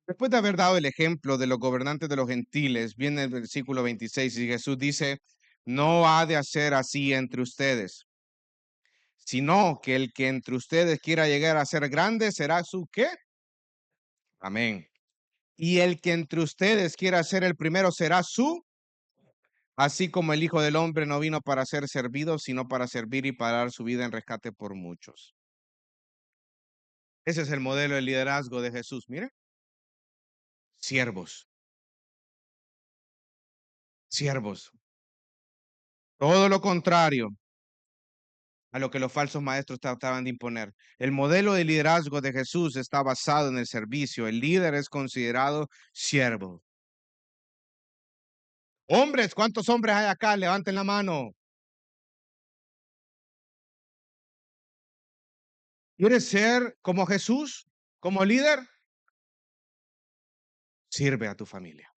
S1: Después de haber dado el ejemplo de los gobernantes de los gentiles, viene el versículo 26 y Jesús dice: no ha de hacer así entre ustedes, sino que el que entre ustedes quiera llegar a ser grande será su ¿qué? Amén. Y el que entre ustedes quiera ser el primero será su, así como el Hijo del Hombre no vino para ser servido, sino para servir y para dar su vida en rescate por muchos. Ese es el modelo de liderazgo de Jesús. Mire, siervos, siervos. Todo lo contrario a lo que los falsos maestros trataban de imponer. El modelo de liderazgo de Jesús está basado en el servicio. El líder es considerado siervo. Hombres, ¿cuántos hombres hay acá? Levanten la mano. ¿Quieres ser como Jesús, como líder? Sirve a tu familia.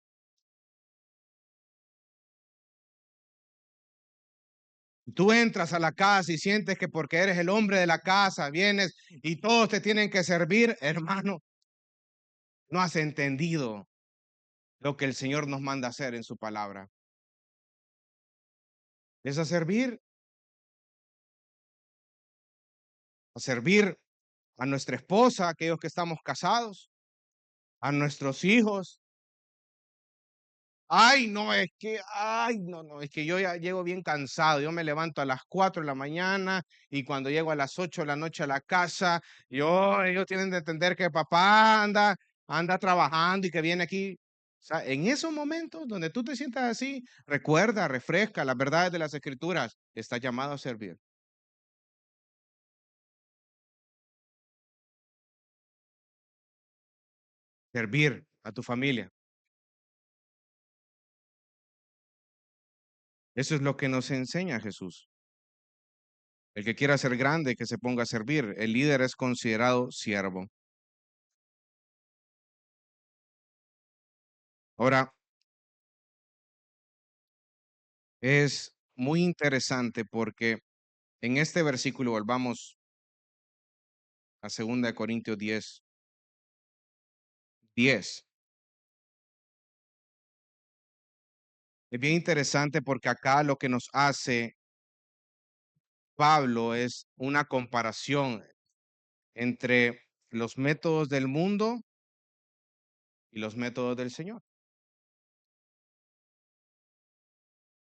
S1: Tú entras a la casa y sientes que porque eres el hombre de la casa, vienes y todos te tienen que servir, hermano, no has entendido lo que el Señor nos manda hacer en su palabra. Es a servir a nuestra esposa, aquellos que estamos casados, a nuestros hijos. Ay, no, es que, ay, no, no, es que yo ya llego bien cansado. Yo me levanto a las 4 de la mañana y cuando llego a las 8 de la noche a la casa, ellos tienen de entender que papá anda trabajando y que viene aquí. O sea, en esos momentos donde tú te sientas así, recuerda, refresca las verdades de las escrituras. Estás llamado a servir. Servir a tu familia. Eso es lo que nos enseña Jesús. El que quiera ser grande, que se ponga a servir. El líder es considerado siervo. Ahora, es muy interesante porque en este versículo, volvamos a 2 Corintios 10. Es bien interesante porque acá lo que nos hace Pablo es una comparación entre los métodos del mundo y los métodos del Señor.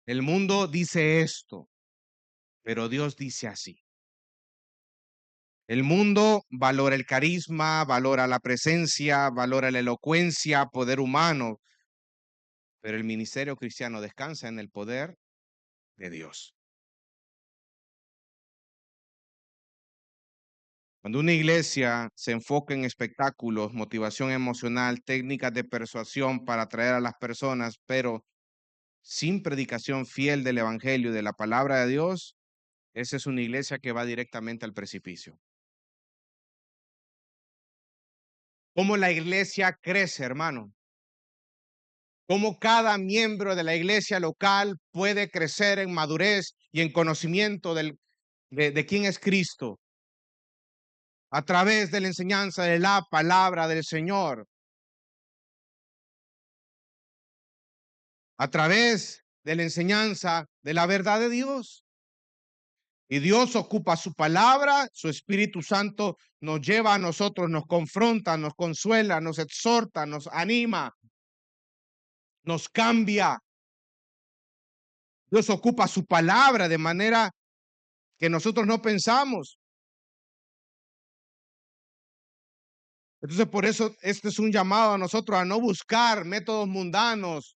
S1: El mundo dice esto, pero Dios dice así. El mundo valora el carisma, valora la presencia, valora la elocuencia, poder humano, pero el ministerio cristiano descansa en el poder de Dios. Cuando una iglesia se enfoca en espectáculos, motivación emocional, técnicas de persuasión para atraer a las personas, pero sin predicación fiel del evangelio y de la palabra de Dios, esa es una iglesia que va directamente al precipicio. ¿Cómo la iglesia crece, hermano? ¿Cómo cada miembro de la iglesia local puede crecer en madurez y en conocimiento de quién es Cristo? A través de la enseñanza de la palabra del Señor, a través de la enseñanza de la verdad de Dios. Y Dios ocupa su palabra, su Espíritu Santo nos lleva a nosotros, nos confronta, nos consuela, nos exhorta, nos anima, nos cambia. Dios ocupa su palabra de manera que nosotros no pensamos. Entonces, por eso este es un llamado a nosotros a no buscar métodos mundanos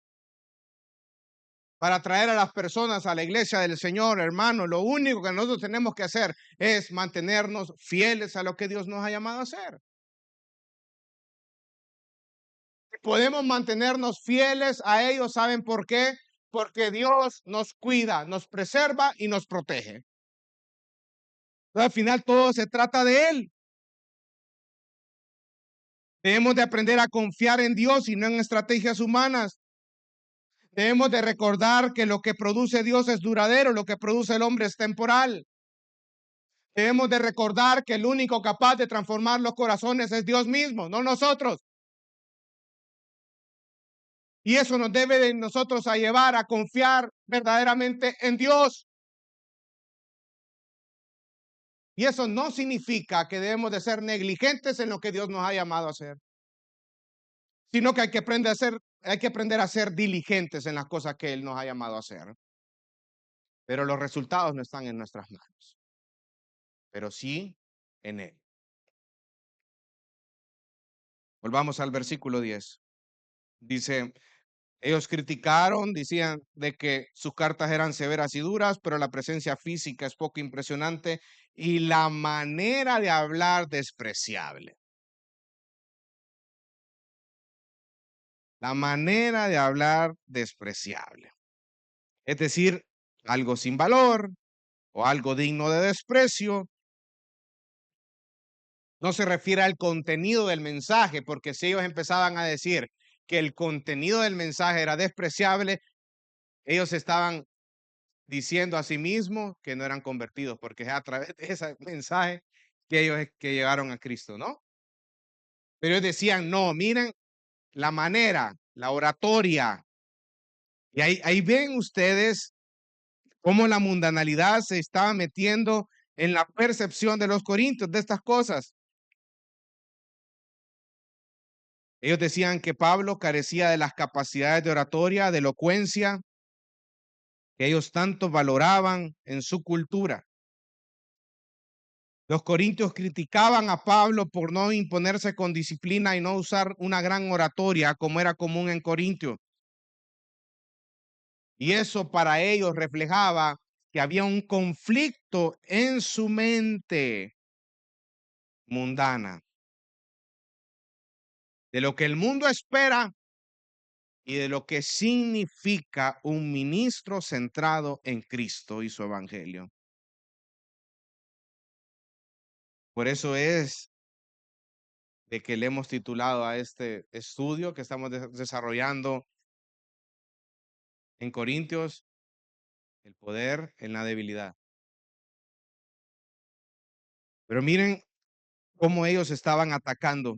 S1: para traer a las personas a la iglesia del Señor, hermano. Lo único que nosotros tenemos que hacer es mantenernos fieles a lo que Dios nos ha llamado a hacer. Podemos mantenernos fieles a ellos, ¿saben por qué? Porque Dios nos cuida, nos preserva y nos protege. Entonces, al final todo se trata de Él. Debemos de aprender a confiar en Dios y no en estrategias humanas. Debemos de recordar que lo que produce Dios es duradero, lo que produce el hombre es temporal. Debemos de recordar que el único capaz de transformar los corazones es Dios mismo, no nosotros. Y eso nos debe de nosotros a llevar a confiar verdaderamente en Dios. Y eso no significa que debemos de ser negligentes en lo que Dios nos ha llamado a hacer, sino que hay que aprender a ser diligentes en las cosas que Él nos ha llamado a hacer. Pero los resultados no están en nuestras manos, pero sí en Él. Volvamos al versículo 10. Dice, ellos criticaron, decían de que sus cartas eran severas y duras, pero la presencia física es poco impresionante y la manera de hablar despreciable. La manera de hablar despreciable. Es decir, algo sin valor o algo digno de desprecio. No se refiere al contenido del mensaje, porque si ellos empezaban a decir que el contenido del mensaje era despreciable, ellos estaban diciendo a sí mismos que no eran convertidos, porque es a través de ese mensaje que ellos que llegaron a Cristo, ¿no? Pero ellos decían, no, miren la manera, la oratoria. Y ahí ven ustedes cómo la mundanalidad se estaba metiendo en la percepción de los corintios de estas cosas. Ellos decían que Pablo carecía de las capacidades de oratoria, de elocuencia, que ellos tanto valoraban en su cultura. Los corintios criticaban a Pablo por no imponerse con disciplina y no usar una gran oratoria como era común en Corintio. Y eso para ellos reflejaba que había un conflicto en su mente mundana de lo que el mundo espera y de lo que significa un ministro centrado en Cristo y su evangelio. Por eso es de que le hemos titulado a este estudio que estamos desarrollando en Corintios, el poder en la debilidad. Pero miren cómo ellos estaban atacando.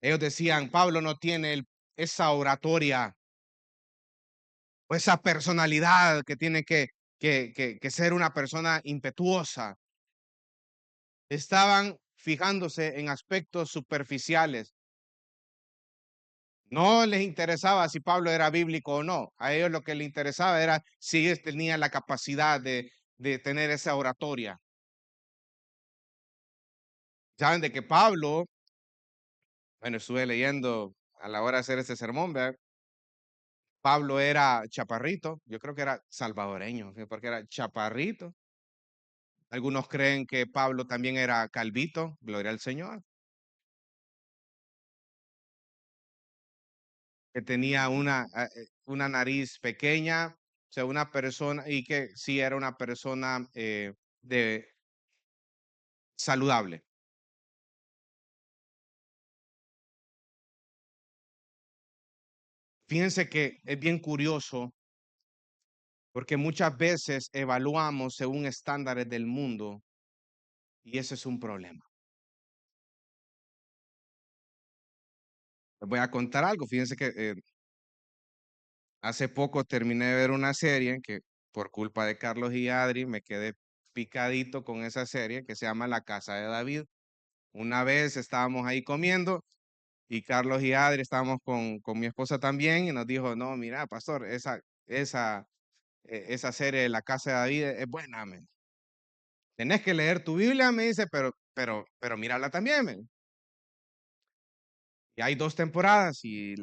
S1: Ellos decían, Pablo no tiene esa oratoria. o esa personalidad que tiene que ser una persona impetuosa. Estaban fijándose en aspectos superficiales. No les interesaba si Pablo era bíblico o no. A ellos lo que les interesaba era si él tenía la capacidad de tener esa oratoria. Saben de que Pablo, bueno, estuve leyendo a la hora de hacer este sermón, ¿verdad? Pablo era chaparrito, yo creo que era salvadoreño, ¿sí? Porque era chaparrito. Algunos creen que Pablo también era calvito, gloria al Señor, que tenía una nariz pequeña, o sea, una persona, y que sí era una persona de saludable. Fíjense que es bien curioso porque muchas veces evaluamos según estándares del mundo y ese es un problema. Les voy a contar algo. Fíjense que hace poco terminé de ver una serie que por culpa de Carlos y Adri me quedé picadito con esa serie que se llama La Casa de David. Una vez estábamos ahí comiendo y Carlos y Adri estábamos con mi esposa también y nos dijo, no, mira, pastor, esa serie de La Casa de David es buena, men. Tenés que leer tu Biblia, me dice, pero mírala también, men. Y hay 2 temporadas y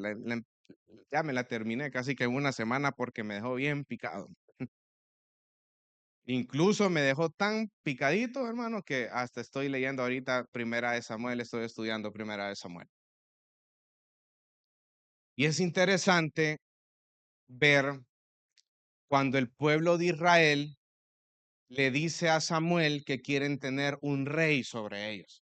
S1: ya me la terminé casi que en una semana porque me dejó bien picado. Incluso me dejó tan picadito, hermano, que hasta estoy leyendo ahorita Primera de Samuel, estoy estudiando Primera de Samuel. Y es interesante ver cuando el pueblo de Israel le dice a Samuel que quieren tener un rey sobre ellos.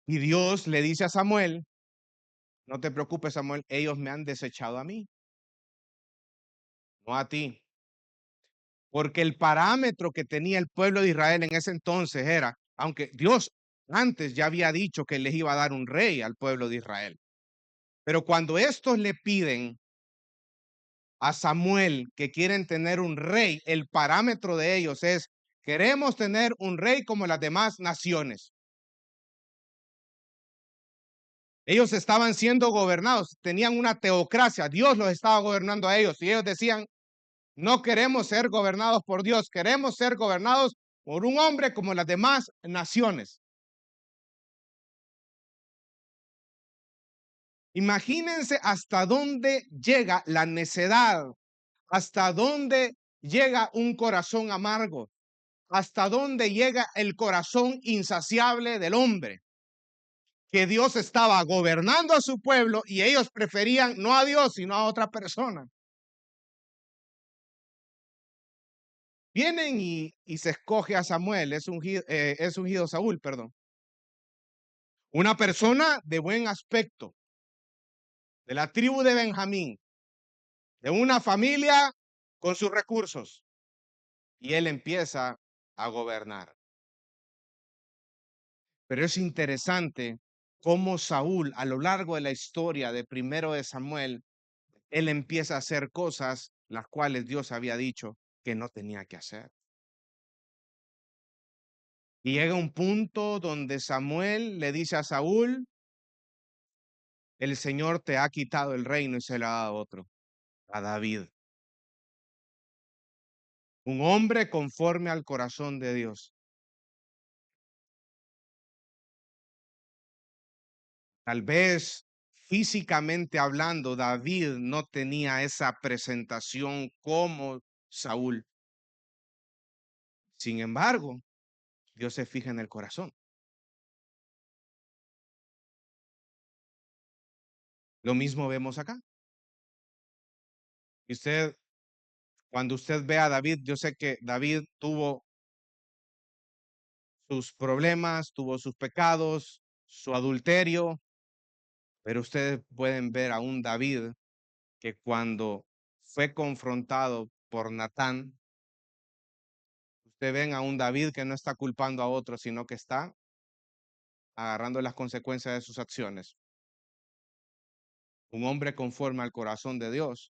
S1: Y Dios le dice a Samuel, no te preocupes, Samuel, ellos me han desechado a mí, no a ti. Porque el parámetro que tenía el pueblo de Israel en ese entonces era, aunque Dios antes ya había dicho que les iba a dar un rey al pueblo de Israel, pero cuando estos le piden a Samuel que quieren tener un rey, el parámetro de ellos es, queremos tener un rey como las demás naciones. Ellos estaban siendo gobernados, tenían una teocracia, Dios los estaba gobernando a ellos y ellos decían, no queremos ser gobernados por Dios, queremos ser gobernados por un hombre como las demás naciones. Imagínense hasta dónde llega la necedad, hasta dónde llega un corazón amargo, hasta dónde llega el corazón insaciable del hombre, que Dios estaba gobernando a su pueblo y ellos preferían no a Dios, sino a otra persona. Vienen y se escoge a Samuel, es ungido Saúl, perdón. Una persona de buen aspecto, de la tribu de Benjamín, de una familia con sus recursos. Y él empieza a gobernar. Pero es interesante cómo Saúl, a lo largo de la historia de Primero de Samuel, él empieza a hacer cosas las cuales Dios había dicho que no tenía que hacer. Y llega un punto donde Samuel le dice a Saúl, el Señor te ha quitado el reino y se lo ha dado a otro, a David. Un hombre conforme al corazón de Dios. Tal vez físicamente hablando, David no tenía esa presentación como Saúl. Sin embargo, Dios se fija en el corazón. Lo mismo vemos acá. Y cuando usted ve a David, yo sé que David tuvo sus problemas, tuvo sus pecados, su adulterio, pero ustedes pueden ver a un David que cuando fue confrontado por Natán, usted ven a un David que no está culpando a otro, sino que está agarrando las consecuencias de sus acciones. Un hombre conforme al corazón de Dios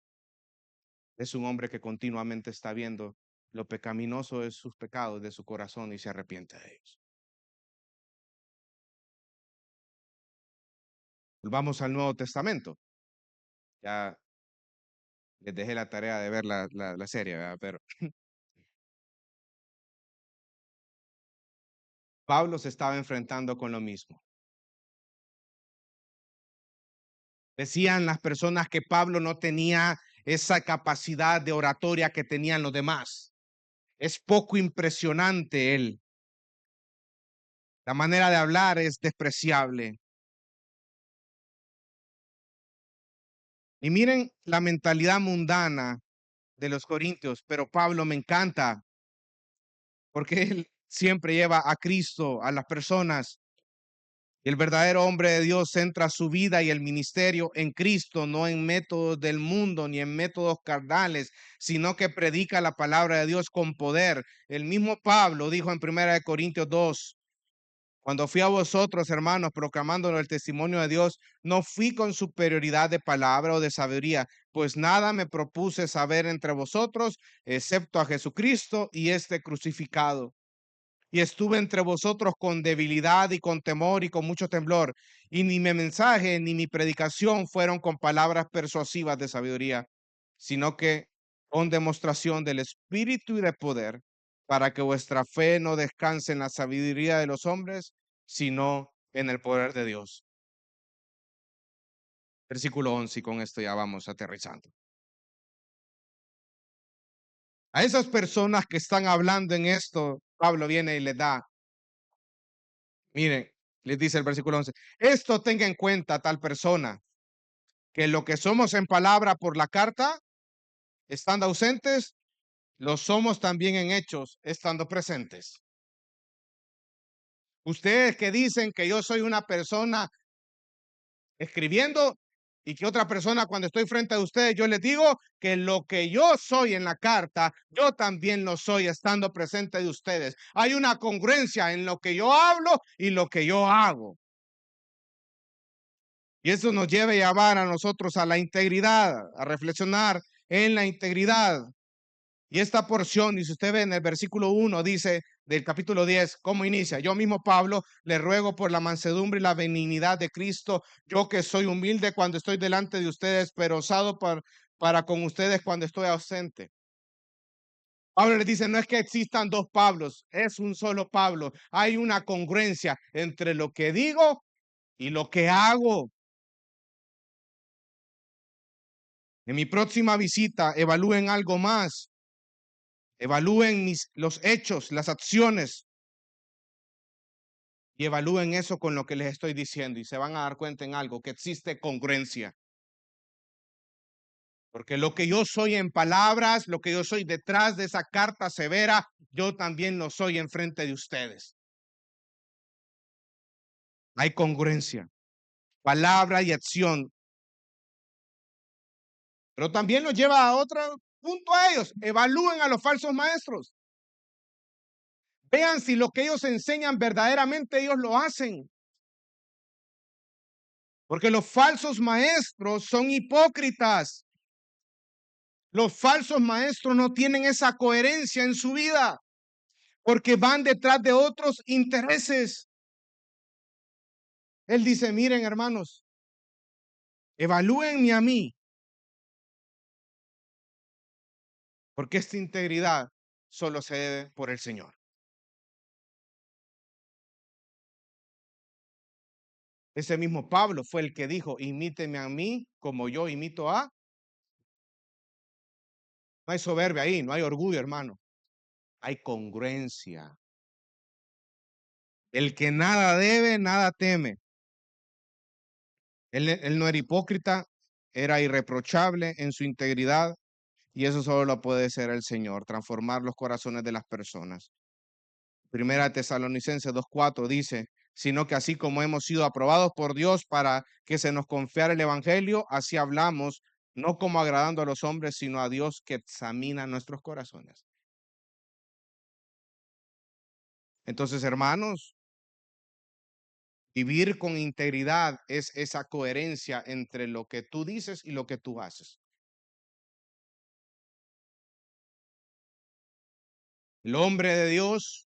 S1: es un hombre que continuamente está viendo lo pecaminoso de sus pecados, de su corazón, y se arrepiente de ellos. Vamos al Nuevo Testamento. Ya les dejé la tarea de ver la serie, ¿verdad? Pero Pablo se estaba enfrentando con lo mismo. Decían las personas que Pablo no tenía esa capacidad de oratoria que tenían los demás. Es poco impresionante él. La manera de hablar es despreciable. Y miren la mentalidad mundana de los corintios, pero Pablo me encanta porque él siempre lleva a Cristo a las personas. Y el verdadero hombre de Dios centra su vida y el ministerio en Cristo, no en métodos del mundo ni en métodos carnales, sino que predica la palabra de Dios con poder. El mismo Pablo dijo en 1 Corintios 2: cuando fui a vosotros, hermanos, proclamando el testimonio de Dios, no fui con superioridad de palabra o de sabiduría, pues nada me propuse saber entre vosotros, excepto a Jesucristo y este crucificado. Y estuve entre vosotros con debilidad y con temor y con mucho temblor. Y ni mi mensaje ni mi predicación fueron con palabras persuasivas de sabiduría, sino que con demostración del Espíritu y de poder, para que vuestra fe no descanse en la sabiduría de los hombres, sino en el poder de Dios. Versículo 11, y con esto ya vamos aterrizando. A esas personas que están hablando en esto, Pablo viene y les da, miren, les dice el versículo 11, esto tenga en cuenta tal persona, que lo que somos en palabra por la carta, estando ausentes, lo somos también en hechos, estando presentes. Ustedes que dicen que yo soy una persona escribiendo y que otra persona cuando estoy frente a ustedes, yo les digo que lo que yo soy en la carta, yo también lo soy estando presente de ustedes. Hay una congruencia en lo que yo hablo y lo que yo hago. Y eso nos lleva a llevar a nosotros a la integridad, a reflexionar en la integridad. Y esta porción, y si usted ve en el versículo 1, dice del capítulo 10, ¿cómo inicia? Yo mismo, Pablo, le ruego por la mansedumbre y la benignidad de Cristo, yo que soy humilde cuando estoy delante de ustedes, pero osado para con ustedes cuando estoy ausente. Pablo les dice, no es que existan dos Pablos, es un solo Pablo. Hay una congruencia entre lo que digo y lo que hago. En mi próxima visita, evalúen algo más. Evalúen los hechos, las acciones, y evalúen eso con lo que les estoy diciendo y se van a dar cuenta en algo, que existe congruencia. Porque lo que yo soy en palabras, lo que yo soy detrás de esa carta severa, yo también lo soy enfrente de ustedes. Hay congruencia, palabra y acción. Pero también nos lleva a otro punto a ellos. Evalúen a los falsos maestros. Vean si lo que ellos enseñan verdaderamente ellos lo hacen. Porque los falsos maestros son hipócritas. Los falsos maestros no tienen esa coherencia en su vida porque van detrás de otros intereses. Él dice, miren hermanos, evalúenme a mí, porque esta integridad solo se debe por el Señor. Ese mismo Pablo fue el que dijo, imíteme a mí como yo imito a. No hay soberbia ahí, no hay orgullo, hermano. Hay congruencia. El que nada debe, nada teme. Él no era hipócrita, era irreprochable en su integridad, y eso solo lo puede ser el Señor, transformar los corazones de las personas. Primera Tesalonicenses 2:4 dice, sino que así como hemos sido aprobados por Dios para que se nos confiara el evangelio, así hablamos, no como agradando a los hombres, sino a Dios que examina nuestros corazones. Entonces, hermanos, Vivir con integridad es esa coherencia entre lo que tú dices y lo que tú haces. El hombre de Dios,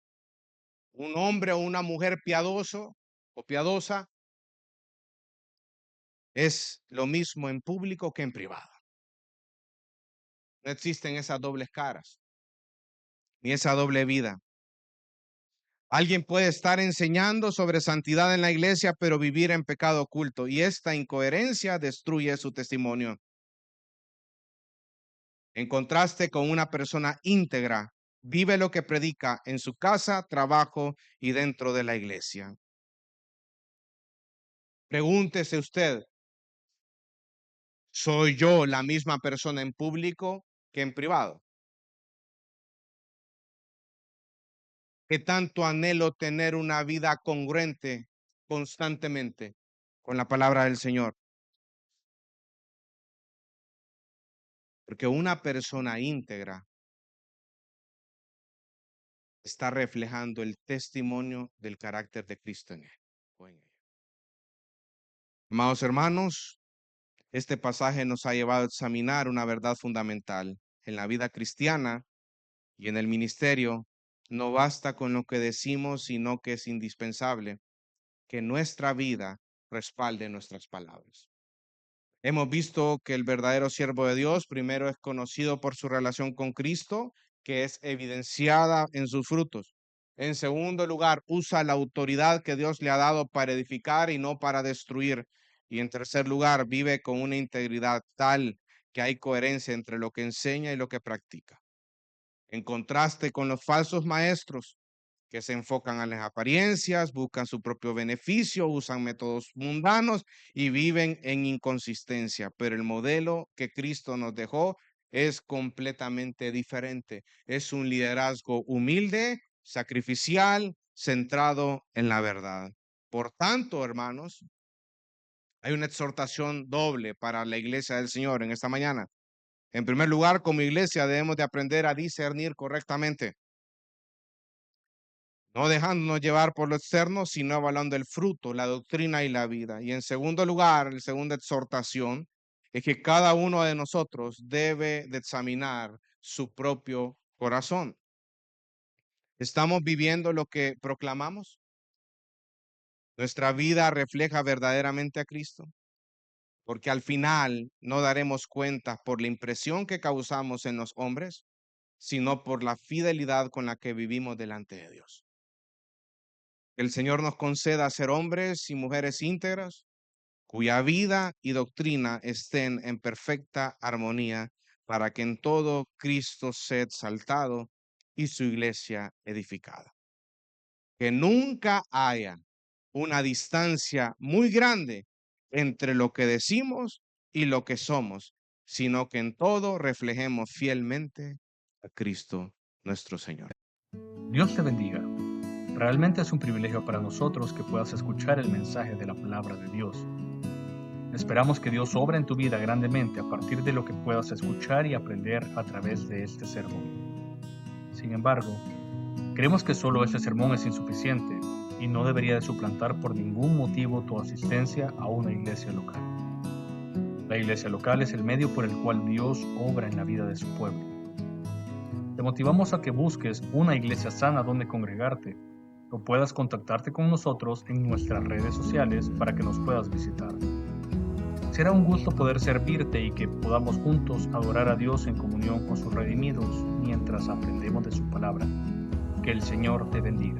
S1: un hombre o una mujer piadoso o piadosa, es lo mismo en público que en privado. No existen esas dobles caras, ni esa doble vida. Alguien puede estar enseñando sobre santidad en la iglesia, pero vivir en pecado oculto, y esta incoherencia destruye su testimonio. En contraste con una persona íntegra, vive lo que predica en su casa, trabajo y dentro de la iglesia. Pregúntese usted, ¿soy yo la misma persona en público que en privado? ¿Qué tanto anhelo tener una vida congruente constantemente con la palabra del Señor? Porque una persona íntegra está reflejando el testimonio del carácter de Cristo en él o en ella. Amados hermanos, este pasaje nos ha llevado a examinar una verdad fundamental. En la vida cristiana y en el ministerio, no basta con lo que decimos, sino que es indispensable que nuestra vida respalde nuestras palabras. Hemos visto que el verdadero siervo de Dios primero es conocido por su relación con Cristo, que es evidenciada en sus frutos. En segundo lugar, usa la autoridad que Dios le ha dado para edificar y no para destruir. Y en tercer lugar, vive con una integridad tal que hay coherencia entre lo que enseña y lo que practica. En contraste con los falsos maestros que se enfocan en las apariencias, buscan su propio beneficio, usan métodos mundanos y viven en inconsistencia. Pero el modelo que Cristo nos dejó es completamente diferente. Es un liderazgo humilde, sacrificial, centrado en la verdad. Por tanto, hermanos, hay una exhortación doble para la iglesia del Señor en esta mañana. En primer lugar, como iglesia debemos de aprender a discernir correctamente, no dejándonos llevar por lo externo, sino evaluando el fruto, la doctrina y la vida. Y en segundo lugar, la segunda exhortación es que cada uno de nosotros debe de examinar su propio corazón. ¿Estamos viviendo lo que proclamamos? ¿Nuestra vida refleja verdaderamente a Cristo? Porque al final no daremos cuenta por la impresión que causamos en los hombres, sino por la fidelidad con la que vivimos delante de Dios. El Señor nos conceda ser hombres y mujeres íntegras, cuya vida y doctrina estén en perfecta armonía, para que en todo Cristo sea exaltado y su iglesia edificada. Que nunca haya una distancia muy grande entre lo que decimos y lo que somos, sino que en todo reflejemos fielmente a Cristo nuestro Señor.
S2: Dios te bendiga. Realmente es un privilegio para nosotros que puedas escuchar el mensaje de la palabra de Dios. Esperamos que Dios obre en tu vida grandemente a partir de lo que puedas escuchar y aprender a través de este sermón. Sin embargo, creemos que solo este sermón es insuficiente y no debería de suplantar por ningún motivo tu asistencia a una iglesia local. La iglesia local es el medio por el cual Dios obra en la vida de su pueblo. Te motivamos a que busques una iglesia sana donde congregarte o puedas contactarte con nosotros en nuestras redes sociales para que nos puedas visitar. Será un gusto poder servirte y que podamos juntos adorar a Dios en comunión con sus redimidos mientras aprendemos de su palabra. Que el Señor te bendiga.